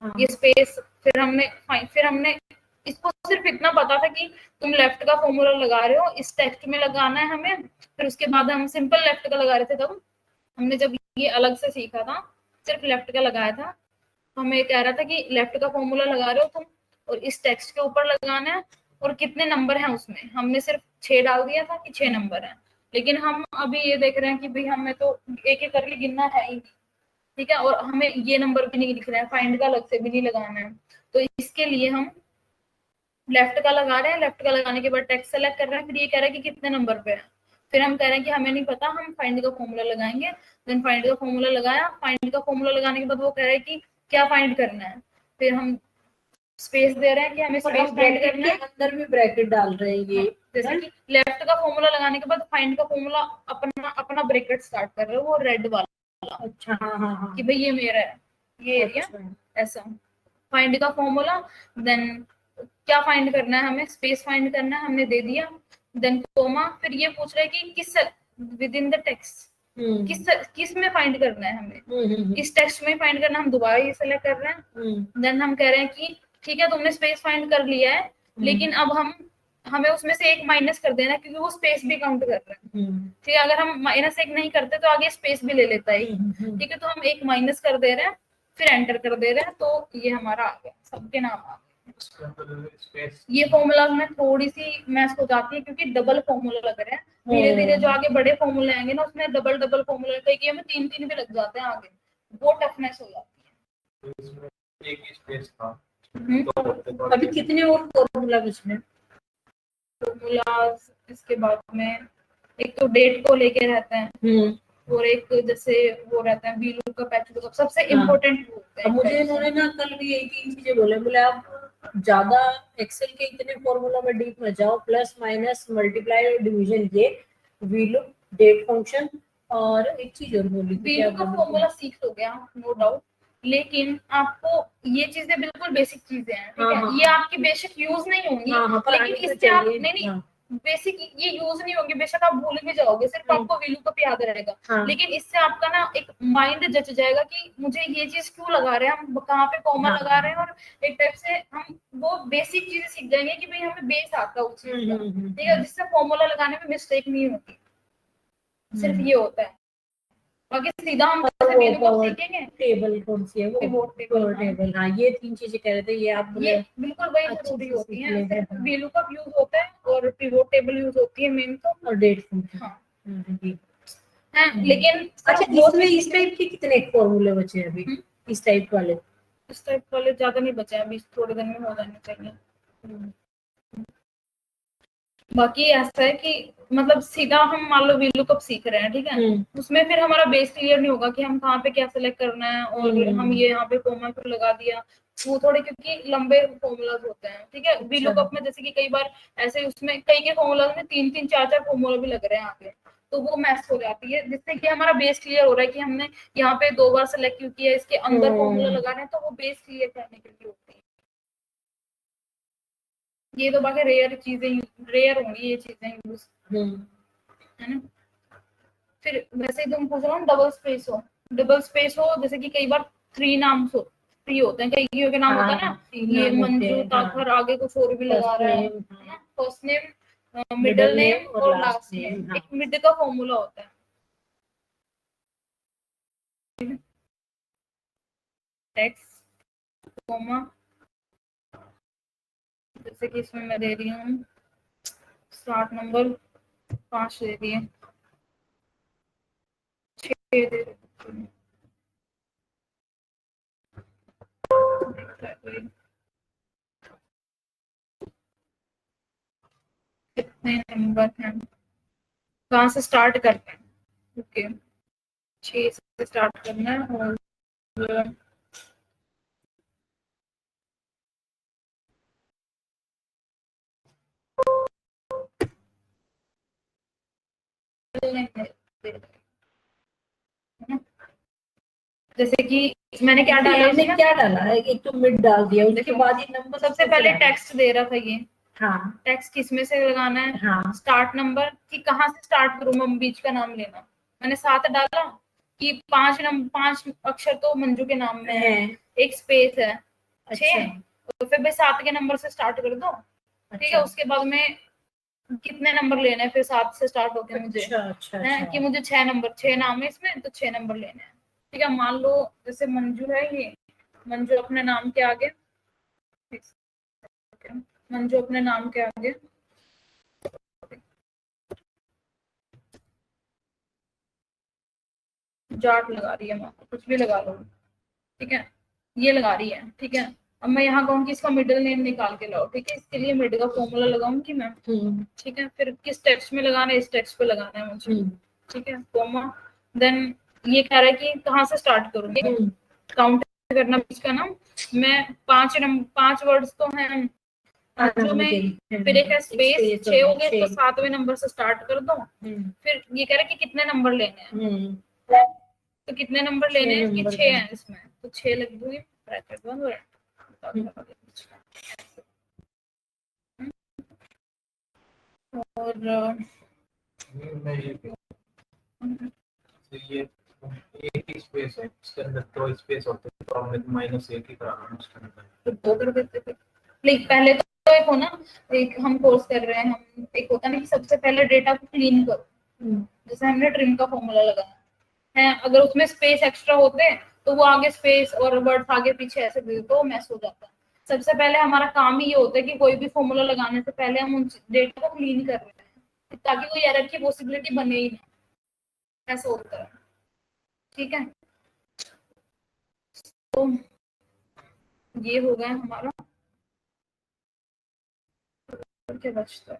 ये स्पेस, फिर हमने इसको सिर्फ इतना पता था कि तुम लेफ्ट का फॉर्मूला लगा रहे हो, इस टेक्स्ट में लगाना है हमें, फिर उसके बाद हम सिंपल लेफ्ट का लगा रहे थे, तब हमने जब ये अलग से सीखा था, सिर्फ लेफ्ट का लगाया था, तो हमें कह रहा था कि लेफ्ट का फॉर्मूला लगा रहे हो तुम, और इस टेक्स्ट के ऊपर लगाना है, और कितने नंबर हैं उसमें, हमने सिर्फ 6 डाल दिया था कि 6 नंबर हैं, लेकिन हम अभी ये देख रहे हैं कि भाई हमें तो एक एक करके गिनना है ही, ठीक है, और हमें ये नंबर भी नहीं लिख रहे हैं, फाइंड का अलग से भी नहीं लगाना है, तो इसके लिए हम लेफ्ट का लगा रहे हैं, लेफ्ट का लगाने के बाद टेक्स्ट सेलेक्ट कर रहे हैं, फिर ये कह रहा है कि कितने नंबर पे है, फिर हम कह रहे हैं कि हमें नहीं पता, हम फाइंड का फॉर्मूला लगाएंगे, देन फाइंड का फॉर्मूला लगाया, फाइंड का फॉर्मूला लगाने के बाद वो कह रहा है कि क्या फाइंड करना है, फिर हम स्पेस दे रहे हैं कि हमें स्पेस फाइंड करना है, अंदर भी ब्रैकेट डाल रहे हैं ये, जैसे कि लेफ्ट का फॉर्मूला लगाने के बाद फाइंड का फॉर्मूला अपना अपना ब्रैकेट स्टार्ट कर रहे हो, वो रेड वाला, अच्छा, हाँ, कि भाई ये मेरा है, ये एरिया, ऐसा फाइंड का फॉर्मूला, देन क्या फाइंड करना है हमें, स्पेस फाइंड करना है, हमने दे दिया, देन कोमा, फिर ये पूछ रहा है कि किस विद इन द टेक्स्ट किस में फाइंड करना है हमें, इस टेक्स्ट में फाइंड करना, हम दोबारा ये सेलेक्ट कर रहे हैं। देन हम कह रहे हैं कि ठीक है तुमने स्पेस फाइंड कर लिया है, लेकिन अब हमें उसमें से एक माइनस कर देना क्योंकि वो स्पेस भी काउंट कर रहे हैं। ठीक है, अगर हम माइनस एक नहीं करते तो आगे स्पेस भी ले लेता है। ठीक है, तो हम एक माइनस कर दे रहे हैं, फिर एंटर कर दे रहे हैं, तो ये हमारा आ गया, सबके नाम आ गए। स्पेस ये फॉर्मूला में थोड़ी सी मैच हो जाती है क्योंकि डबल फॉर्मूला लग रहे हैं। धीरे धीरे जो आगे बड़े फॉर्मूले आएंगे ना उसमें डबल डबल फॉर्मूला, कई में 3-3 भी लग जाते हैं आगे, वो टफनेस हो जाती है। इसमें एक ही स्पेस था। अभी कितने और फॉर्मूला बचे हैं? फॉर्मूला इसके बाद में एक तो डेट को लेके रहते हैं, और एक जैसे वो रहता है वी लुकअप, एच लुकअप, सबसे इम्पोर्टेंट होते हैं। मुझे इन्होंने ना कल भी यही 3 चीजें बोले आप ज्यादा एक्सेल के इतने फॉर्मूला में डीप में जाओ, प्लस माइनस मल्टीप्लाई और डिवीजन, ये वी लुक, डेट फंक्शन, और एक चीज और बोली थी, वी लुकअप फॉर्मूला सीख लो गया नो डाउट, लेकिन आपको ये चीजें बिल्कुल बेसिक चीजें हैं। ठीक है, ये आपकी बेसिक यूज नहीं होंगी, लेकिन इससे आप नहीं बेसिक ये यूज नहीं होंगे, बेशक आप भूल भी जाओगे, सिर्फ आपको वी लुकअप याद रहेगा। लेकिन इससे आपका ना एक माइंड जच जाएगा कि मुझे ये चीज क्यों लगा रहे हैं, हम कहाँ पे कॉमा लगा रहे हैं, और एक टाइप से हम वो बेसिक चीजें सीख जाएंगे कि भाई हमें बेस आता है उस चीज का। ठीक है, जिससे फॉर्मूला लगाने में मिस्टेक नहीं होती, सिर्फ ये होता है। बाकी सीधा हम सीखेंगे टेबल कौन सी है, वो पिवोट टेबल। हाँ, ये 3 चीजें कह रहे थे, ये आप ये बिल्कुल वही जरूरी होती है। वी लुकअप यूज होता है और पिवोट टेबल यूज होती है मेन तो, और डेट फंक्शन। हाँ, लेकिन अच्छा, इसमें इस टाइप के कितने फॉर्मूले बचे हैं अभी? इस टाइप वाले ज्यादा नहीं बचे हैं अभी, थोड़े दिन में हो जाने चाहिए। बाकी ऐसा है कि मतलब सीधा हम मान लो वी लुकअप सीख रहे हैं, ठीक है, उसमें फिर हमारा बेस क्लियर नहीं होगा कि हम कहाँ पे क्या सेलेक्ट करना है, और हम ये यहाँ पे कोमा क्यों लगा दिया, वो थोड़े क्योंकि लंबे फॉर्मूलाज होते हैं। ठीक है, वी लुकअप में जैसे कि कई बार ऐसे उसमें कई के फॉर्मूलाज में 3-3 4-4 फॉर्मूला भी लग रहे हैं आगे, तो वो मैच हो जाती है, जिससे कि हमारा बेस क्लियर हो रहा है कि हमने यहाँ पे 2 बार सेलेक्ट क्यों किया, इसके अंदर फॉर्मूला लगा रहे हैं, तो वो बेस क्लियर करने के लिए होती है। ये तो बाकी रेयर होंगी ये चीजें यूज, है ना। फिर वैसे ही तुम पूछ रहा हूँ डबल स्पेस हो जैसे कि कई बार 3 नाम थ्री होते हैं, कई के नाम होता है ना, ये मंजू ताखर, आगे कुछ और भी लगा रहा है ना, फर्स्ट नेम, मिडिल नेम और लास्ट नेम, एक मिड का फॉर्मूला होता है। टेक्स्ट कोमा, जैसे कि इसमें मैं दे रही हूँ स्टार्ट नंबर 5 दे दिए, 6 दे रही, कितने नंबर हैं, कहाँ से स्टार्ट करते हैं। ओके, 6 से स्टार्ट करना है, और जैसे कि मैंने क्या डाला, है, एक तो मिड डाल दिया, उसके बाद ये नंबर सबसे पहले टेक्स्ट दे रहा था ये, हाँ, टेक्स्ट किसमें से लगाना है, हाँ, स्टार्ट नंबर कि कहाँ से स्टार्ट करूँ मैं, बीच का नाम लेना, मैंने 7 डाला कि 5 अक्षर तो मंजू के नाम में है, एक स्पेस है 6, तो फिर भाई 7 के नंबर से स्टार्ट कर दो। ठीक है, उसके बाद में कितने नंबर लेने हैं, फिर 7 से स्टार्ट होते हैं मुझे, है कि मुझे 6 नंबर, 6 नाम है इसमें, तो 6 नंबर लेने हैं। ठीक है, मान लो जैसे मंजू है, ये मंजू अपने नाम के आगे, मंजू अपने नाम के आगे जाट लगा रही है, कुछ भी लगा लो, ठीक है, ये लगा रही है। ठीक है, अब मैं यहाँ कहूँ कि इसका मिडिल नेम निकाल के लाओ, ठीक है, इसके लिए मिड का फॉर्मूला लगाऊंगी मैं। ठीक है, फिर किस टेक्स्ट में लगाना है, इस टेक्स्ट पे लगाना है मुझे। ठीक है, कॉमा, देन ये कह रहा है कि कहाँ से स्टार्ट करूँ, काउंट करना बीच का नाम, मैं 5 वर्ड्स तो हैं जो में, फिर एक है स्पेस, 6 हो गए, तो 7वें नंबर से स्टार्ट कर दो। फिर ये कह रहा है कि कितने नंबर लेने हैं, तो कितने नंबर लेने हैं कि 6 हैं इसमें, तो 6 लिख दूंगी, ब्रैकेट बंद, और मैं ये तो ये एक ही स्पेस है, इसके अंदर दो स्पेस होते हैं, तो हमने माइनस एक ही कराना है उसके अंदर। तो दो कर देते थे। लाइक पहले तो एक हो ना, एक हम कोर्स कर रहे हैं, हम एक होता ना कि सबसे पहले डेटा को क्लीन करो। जैसे हमने ट्रिम का फॉर्मूला लगाया है, अगर उसमें स्पेस एक्स्ट्रा होते हैं तो वो आगे स्पेस और वर्ड्स आगे पीछे ऐसे दे तो मैस हो जाता है। सबसे पहले हमारा काम ही ये होता है कि कोई भी फॉर्मूला लगाने से पहले हम उन डेटा को क्लीन कर रहे हैं, ताकि कोई एरर की पॉसिबिलिटी बने ही ना, ऐसा होता है। ठीक है, तो ये हो गया हमारा। और क्या बचता है?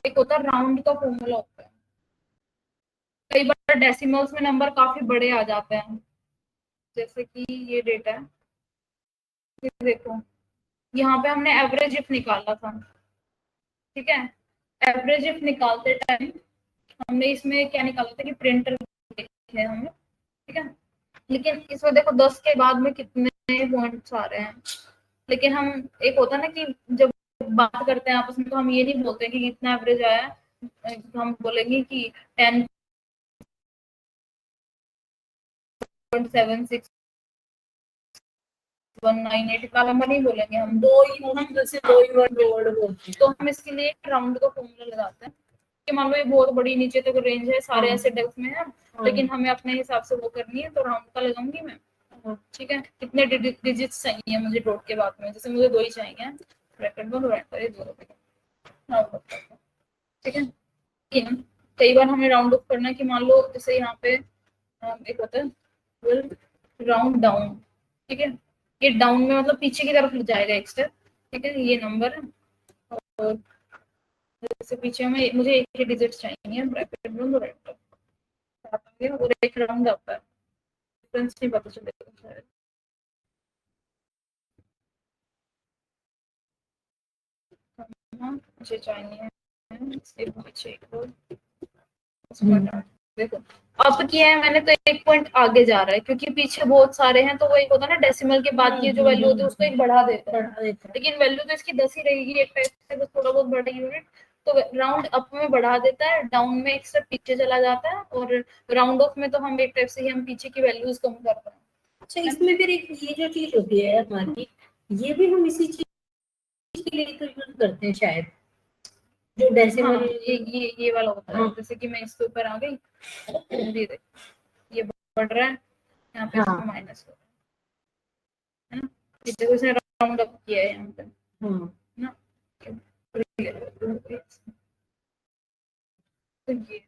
एक होता है राउंड का फॉर्मूला होता है। कई बार डेसिमल्स में नंबर काफी बड़े आ जाते हैं, जैसे कि ये डेटा है, ये देखो यहाँ पे हमने एवरेज इफ निकाला था। ठीक है, एवरेज इफ निकालते टाइम हमने इसमें क्या निकाला था कि प्रिंटर है हमें। ठीक है, लेकिन इसमें देखो 10 के बाद में कितने पॉइंट्स आ रहे हैं। लेकिन हम एक होता है ना कि जब बात करते हैं आपस में, तो हम ये नहीं बोलते कि कितना एवरेज आया है, हम बोलेंगे कि 10.76 198 का नंबर नहीं बोलेंगे हम, दो ही वर्ड बोलते हैं। तो हम इसके लिए एक राउंड का फॉर्मूला लगाते हैं कि मान लो ये बहुत बड़ी नीचे तक रेंज है, सारे ऐसे डेप्थ में है, लेकिन हमें अपने हिसाब से वो करनी है, तो राउंड का लगाऊंगी मैं। ठीक है, कितने डिजिट्स चाहिए मुझे डॉट के बाद में, जैसे मुझे 2 ही चाहिए, ब्रैकेट बंद ब्रैकेट 2। ठीक है, कई बार हमें राउंड ऑफ करना है कि मान लो जैसे यहाँ पे एक होता है राउंड डाउन। ठीक है, ये डाउन में मतलब पीछे की तरफ जाएगा एक स्टेप। ठीक है, ये नंबर है, और जैसे पीछे में मुझे एक ही डिजिट चाहिए, ब्रैकेट बंद और एक राउंड आता है, डिफरेंस नहीं पता चलेगा शायद। मुझे चाहिए इसके पीछे देखो अब किया है मैंने, तो एक पॉइंट आगे जा रहा है, क्योंकि पीछे बहुत सारे हैं, तो वो एक होता है ना डेसिमल के बाद की जो वैल्यू होती है उसको एक बढ़ा देता है, लेकिन वैल्यू तो इसकी 10 ही रहेगी, एक टाइप से बस थोड़ा बहुत बढ़ा यूनिट। तो राउंड अप में बढ़ा देता है, डाउन में एक स्टेप पीछे चला जाता है, और राउंड ऑफ में तो हम एक टाइप से ही हम पीछे की वैल्यूज कम करते हैं। अच्छा, इसमें फिर एक ये जो चीज होती है हमारी, ये भी हम इसी चीज के लिए तो यूज करते हैं शायद, जो डेसिमल। हाँ, ये वाला होता है, जैसे कि मैं इसके ऊपर आ गई, ये बढ़ रहा है, यहाँ पे इसको माइनस हो रहा है ना, देखो इसने राउंड अप किया है यहाँ पे ना, तो ये,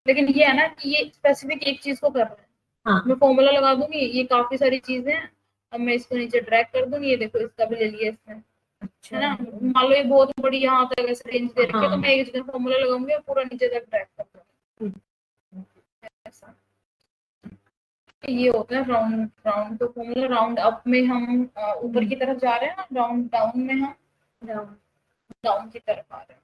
लेकिन ये है ना कि ये स्पेसिफिक एक चीज को कर रहा है। मैं फॉर्मूला लगा दूंगी, ये काफी सारी चीजें हैं, अब मैं इसको नीचे ड्रैग कर दूंगी, ये देखो इसका भी ले लिया इसने, है ना। मान लो ये बहुत बड़ी यहाँ तक ऐसे रेंज दे रखी है, तो मैं एक जगह फॉर्मूला लगाऊंगी और पूरा नीचे तक ड्रैग कर दूंगी, ऐसा। ये होता है राउंड राउंड तो फॉर्मूला। राउंड अप में हम ऊपर की तरफ जा रहे हैं, राउंड डाउन में हम डाउन की तरफ आ रहे हैं।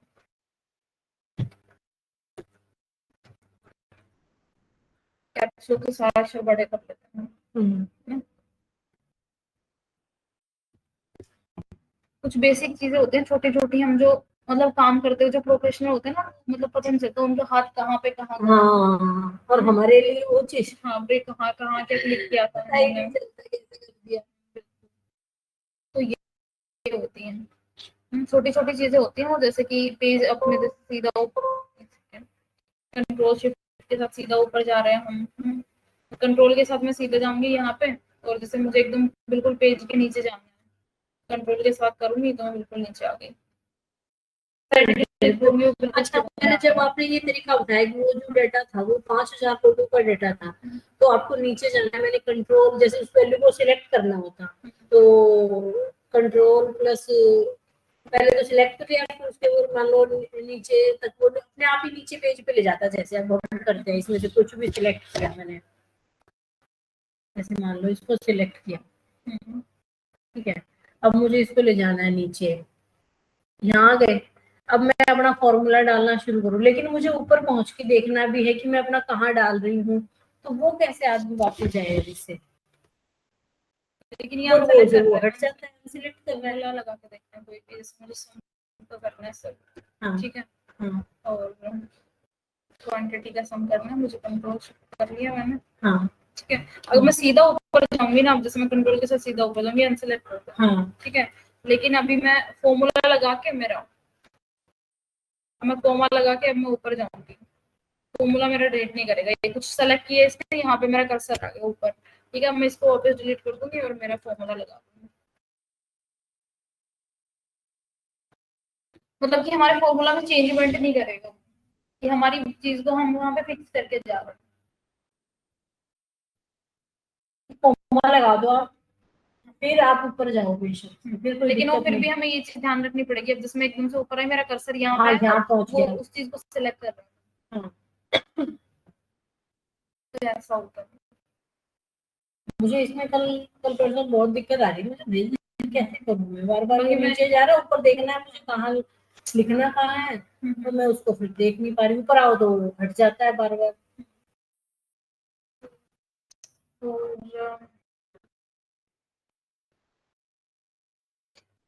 कैप्सूल के सारे अक्षर बड़े कर लेते हैं। कुछ बेसिक चीजें होती हैं छोटी छोटी, हम जो मतलब काम करते हुए जो प्रोफेशनल होते हैं ना, मतलब पता नहीं चलता उनका हाथ कहाँ पे कहाँ, और हमारे लिए वो चीज, हाँ भाई कहाँ कहाँ क्या क्लिक किया था उन्होंने। तो ये होती हैं छोटी छोटी चीजें होती हैं वो, जैसे कि पेज अपने जैसे सीधा ऊपर, कंट्रोल शिफ्ट के साथ सीधा ऊपर जा रहे हैं हम, कंट्रोल के साथ मैं सीधे जाऊंगी यहाँ पे, और जैसे मुझे एकदम बिल्कुल पेज के नीचे जाना है, कंट्रोल के साथ करूंगी तो मैं बिल्कुल नीचे आ गई। अच्छा, पहले जब आपने ये तरीका बताया कि वो जो डेटा था वो 5000 लोगों का डेटा था, तो आपको नीचे जाना है, मैंने कंट्रोल जैसे उस वैल्यू को सिलेक्ट करना होता, तो कंट्रोल प्लस पहले तो सिलेक्ट किया, फिर उसके बाद मान लो नीचे तक वो अपने आप ही नीचे पेज पे ले जाता, जैसे आप बटन करते हैं इसमें से कुछ भी सिलेक्ट किया मैंने, ऐसे मान लो इसको सिलेक्ट किया, ठीक है, अब मुझे इसको ले जाना है नीचे, यहाँ आ गए। अब मैं अपना फॉर्मूला डालना शुरू करूँ, लेकिन मुझे ऊपर पहुंच के देखना भी है कि मैं अपना कहाँ डाल रही हूँ, तो वो कैसे आदमी वापस जाएगा इससे। लेकिन वो यहाँ रोज वो हट जाता है, सिलेक्ट करना है। पहला लगा के देखते हैं कोई भी, इसमें मुझे sum तो करना है सब। हाँ ठीक है, हाँ और क्वांटिटी का सम करना है, मुझे कंट्रोल कर लिया मैंने। हाँ ठीक है, अगर मैं सीधा ऊपर जाऊंगी ना, अब जैसे मैं कंट्रोल के साथ सीधा ऊपर जाऊंगी, अनसेलेक्ट कर दूंगी। हाँ ठीक है, लेकिन अभी मैं फॉर्मूला लगा के मेरा, मैं कोमा लगा के अब मैं ऊपर जाऊंगी, फॉर्मूला मेरा डिलीट नहीं करेगा। ये कुछ सेलेक्ट किया इसने, यहाँ पे मेरा कर्सर आ गया ऊपर। ठीक है, अब मैं इसको वापस डिलीट कर दूंगी और मेरा फॉर्मूला लगा दूंगी। मतलब कि हमारे फॉर्मूला में चेंजमेंट नहीं करेगा, कि हमारी चीज को हम वहां पे फिक्स करके जा रहे हैं। कोमा लगा दो आप, फिर आप ऊपर जाओ बेशक, फिर कोई लेकिन वो दिक्कत फिर भी नहीं। हमें ये चीज ध्यान रखनी पड़ेगी, अब जिसमें एकदम से ऊपर है मेरा कर्सर यहाँ हाँ पे है, यहाँ पहुंच वो गया। उस चीज को सिलेक्ट कर रहा है। हाँ तो ऐसा होता है। मुझे इसमें कल कल परसों बहुत दिक्कत आ रही है, मुझे नहीं कैसे करूँ मैं, बार बार बाकी ये मैं- नीचे जा रहा है, ऊपर देखना है मुझे कहाँ लिखना कहाँ है, तो मैं उसको फिर देख नहीं पा रही, ऊपर आओ तो हट जाता है बार बार। तो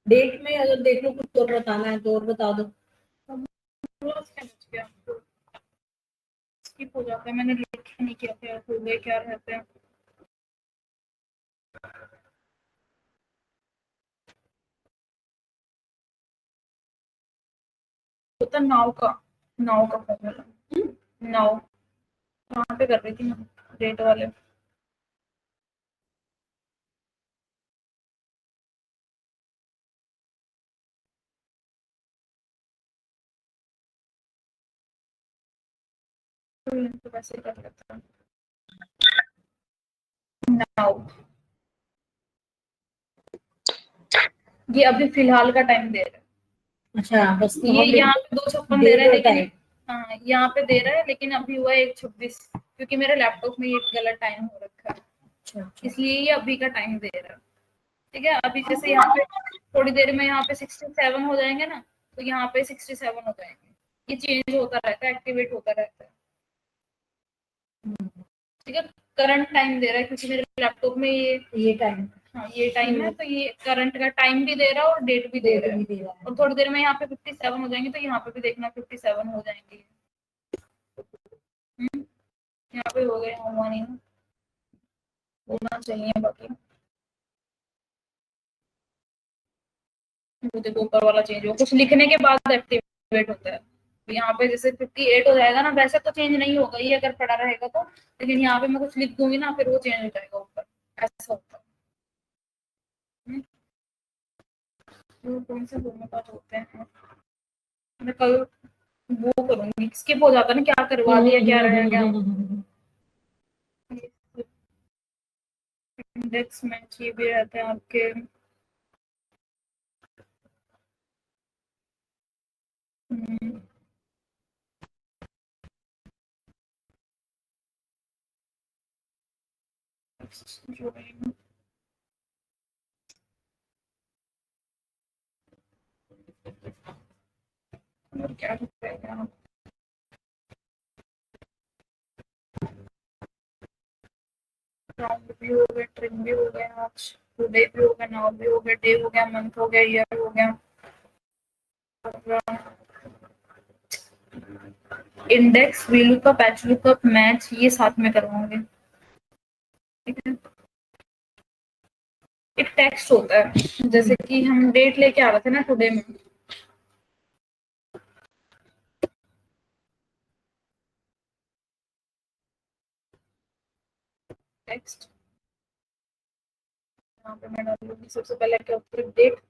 डेट में अगर देख लो कुछ और बताना है तो और बता दो। स्किप हो जाता है, मैंने लिखा नहीं किया था, हो गए क्या रहते हैं। होता नाव का फॉर्मूला, नाव कहाँ पे कर रही थी मैं, डेट वाले। तो वैसे कर लेते हैं नाउ। ये अभी फिलहाल का टाइम दे रहा है, अच्छा बस तो ये हम यहाँ पे 2:56 दे रहा है, डेट लेकिन हाँ यहाँ पे दे रहा है, लेकिन अभी हुआ है 1:26, क्योंकि मेरे लैपटॉप में ये गलत टाइम हो रखा है, अच्छा इसलिए ये अभी का टाइम दे रहा है। ठीक है, अभी जैसे यहाँ पे थोड़ी देर में यहाँ पे 67 हो जाएंगे ना, तो यहाँ पे 67 हो जाएंगे। ये चेंज होता रहता है, एक्टिवेट होता रहता है। ठीक है, करंट टाइम दे रहा है, क्योंकि मेरे लैपटॉप में ये टाइम, हाँ ये टाइम है, तो ये करंट का टाइम भी दे रहा है और डेट भी दे रहा है। और थोड़ी देर में यहाँ पे 57 हो जाएंगे, तो यहाँ पे भी देखना 57 हो जाएंगे। यहाँ पे हो गए, हुआ नहीं ना, होना चाहिए। बाकी मुझे ऊपर वाला चेंज हो, कुछ लिखने के बाद एक्टिवेट होता है। तो यहाँ पे जैसे 58 हो जाएगा ना, वैसे तो चेंज नहीं होगा ये अगर पड़ा रहेगा तो, लेकिन यहाँ पे मैं कुछ लिख दूंगी ना, फिर वो चेंज हो जाएगा ऊपर, ऐसा होता है। तो कौन से दोनों पास होते हैं, मैं कल वो करूंगी, स्किप हो जाता है ना, क्या करवा दिया क्या रह गया। इंडेक्स में ये भी रहते हैं आपके। हम्म, जो है, और क्या रहेगा, राउंड भी हो गया, ट्रिम भी हो गया, आज टुडे भी हो गया, नाउ भी हो गया, डे हो गया, मंथ हो गया, ईयर हो गया। इंडेक्स, वीलुकअप, एचलुकअप, मैच, ये साथ में करवाओगे। ठीक है, एक टेक्स्ट होता है, जैसे कि हम डेट लेके आ रहे थे ना टुडे में, टेक्स्ट यहाँ पे मैं डालूंगी सबसे पहले क्या होता है, डेट।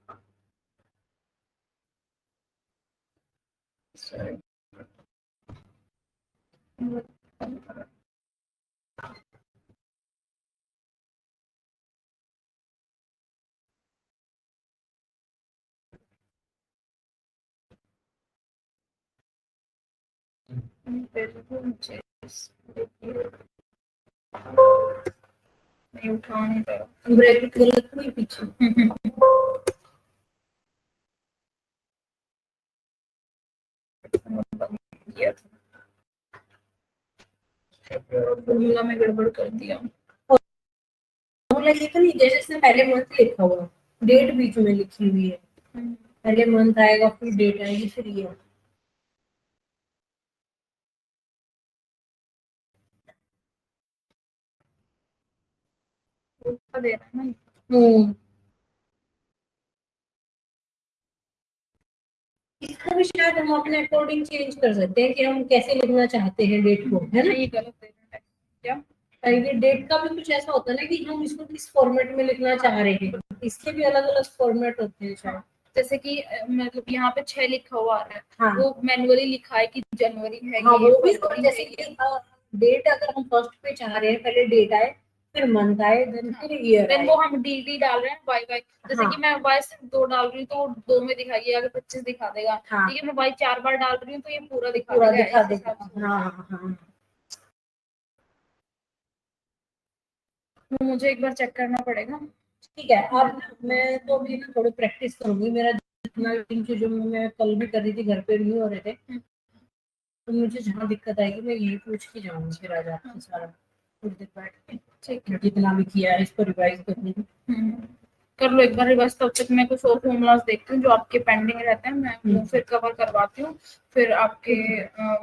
नहीं उठा नहीं रहा, ब्रैकेट गलत हुई पीछे। फॉर्मूला में गड़बड़ कर दिया। फॉर्मूला लिखा नहीं, जैसे इसने पहले मंथ लिखा हुआ, डेट बीच में लिखी हुई है, पहले मंथ आएगा फिर डेट आएगी फिर ईयर। दे रहा है ना। इसको भी शायद हम अपने अकॉर्डिंग चेंज कर सकते हैं कि हम कैसे लिखना चाहते हैं डेट को, है ना। ये गलत दे रहा है क्या? ये डेट का भी कुछ ऐसा होता है ना कि हम इसको किस फॉर्मेट में लिखना चाह रहे हैं, इसके भी अलग अलग फॉर्मेट होते हैं शायद। जैसे कि मतलब यहाँ पे 6 लिखा हुआ आ रहा है, हाँ। वो मैनुअली लिखा है कि जनवरी है। हाँ, ये वो भी फरवरी जैसे है, कि डेट अगर हम फर्स्ट पे चाह रहे हैं, पहले डेट आए फिर मंथ आए देन फिर ईयर देन आए। वो हम डी डाल रहे हैं वाई वाई। जैसे हाँ। कि मैं वाई सिर्फ 2 डाल रही हूँ तो 2 में दिखाइए, अगर 25 दिखा देगा। हाँ। ठीक है, मैं वाई 4 बार डाल रही हूँ तो ये पूरा दिखा पूरा देगा, दिखा इस देगा। हिसाब से। हाँ हाँ हाँ। तो मुझे एक बार चेक करना पड़ेगा। ठीक है, अब मैं तो अभी ना थोड़ी प्रैक्टिस करूंगी। मेरा जितना जो मैं कल भी कर रही थी, घर पे नहीं हो रहे थे, तो मुझे जहाँ दिक्कत आएगी मैं यही पूछ के जाऊंगी फिर आज आपसे सारा थोड़ी देर बैठ के। ठीक है, जितना भी किया है इसको रिवाइज कर लूंगी। कर लो एक बार रिवर्स। तब तक मैं कुछ और फॉर्मूलाज देखती हूँ जो आपके पेंडिंग रहते हैं, मैं वो फिर कवर करवाती हूँ। फिर आपके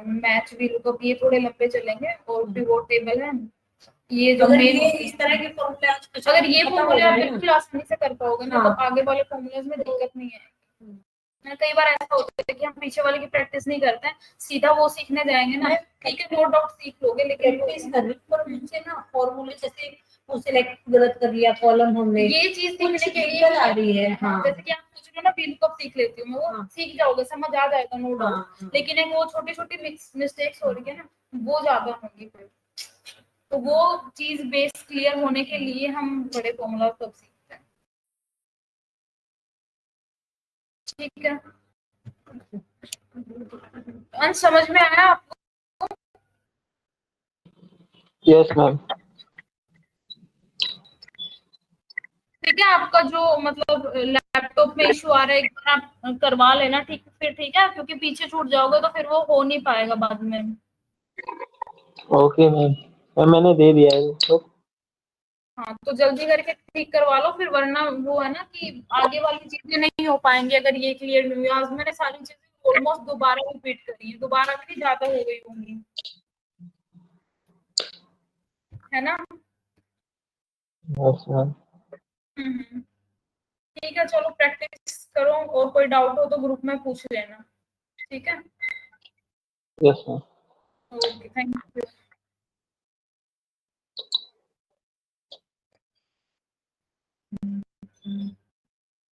मैच भी लुकअप ये थोड़े लंबे चलेंगे, और पिवोट टेबल है ये जो अगर मेन। ये इस तरह के फॉर्मूले अगर ये फॉर्मूले आप बिल्कुल आसानी से कर पाओगे ना, तो हाँ। आगे वाले फॉर्मूलेज में दिक्कत नहीं है। कई बार ऐसा होता है कि हम पीछे वाले की प्रैक्टिस नहीं करते हैं, सीधा वो सीखने जाएंगे ना, ठीक है नो डाउट सीख लोगे, लेकिन प्रैक्टिस करनी पर मुझसे ना फॉर्मूले जैसे वो सिलेक्ट गलत कर लिया कॉलम हमने, ये चीज सीखने के लिए दिक्कत आ रही है। हाँ। जैसे कि आप सोच रहे हो ना बिल कब सीख लेती हूँ मैं, वो सीख जाओगे, समझ आ जाएगा नो डाउट। हाँ। लेकिन एक वो छोटी छोटी मिस्टेक्स हो रही है ना, वो ज्यादा होंगी फिर। तो वो चीज बेस क्लियर होने के लिए हम बड़े फॉर्मूला तब सीखते हैं। ठीक है, अंश समझ में आया आपको? Yes ma'am. ठीक है, आपका जो मतलब लैपटॉप में इशू आ रहा है, एक बार आप करवा लेना। ठीक फिर ठीक है, क्योंकि पीछे छूट जाओगे तो फिर वो हो नहीं पाएगा बाद में। ओके मैम, मैंने दे दिया है तो। हाँ, तो जल्दी करके ठीक करवा लो फिर, वरना वो है ना कि आगे वाली चीजें नहीं हो पाएंगी अगर ये क्लियर नहीं हुई। आज मैंने सारी चीजें ऑलमोस्ट दोबारा रिपीट करी है, दोबारा भी ज्यादा हो गई होंगी, है ना। Yes ma'am. ठीक है, चलो प्रैक्टिस करो, और कोई डाउट हो तो ग्रुप में पूछ लेना। ठीक है, yes ma'am. Okay, thank you.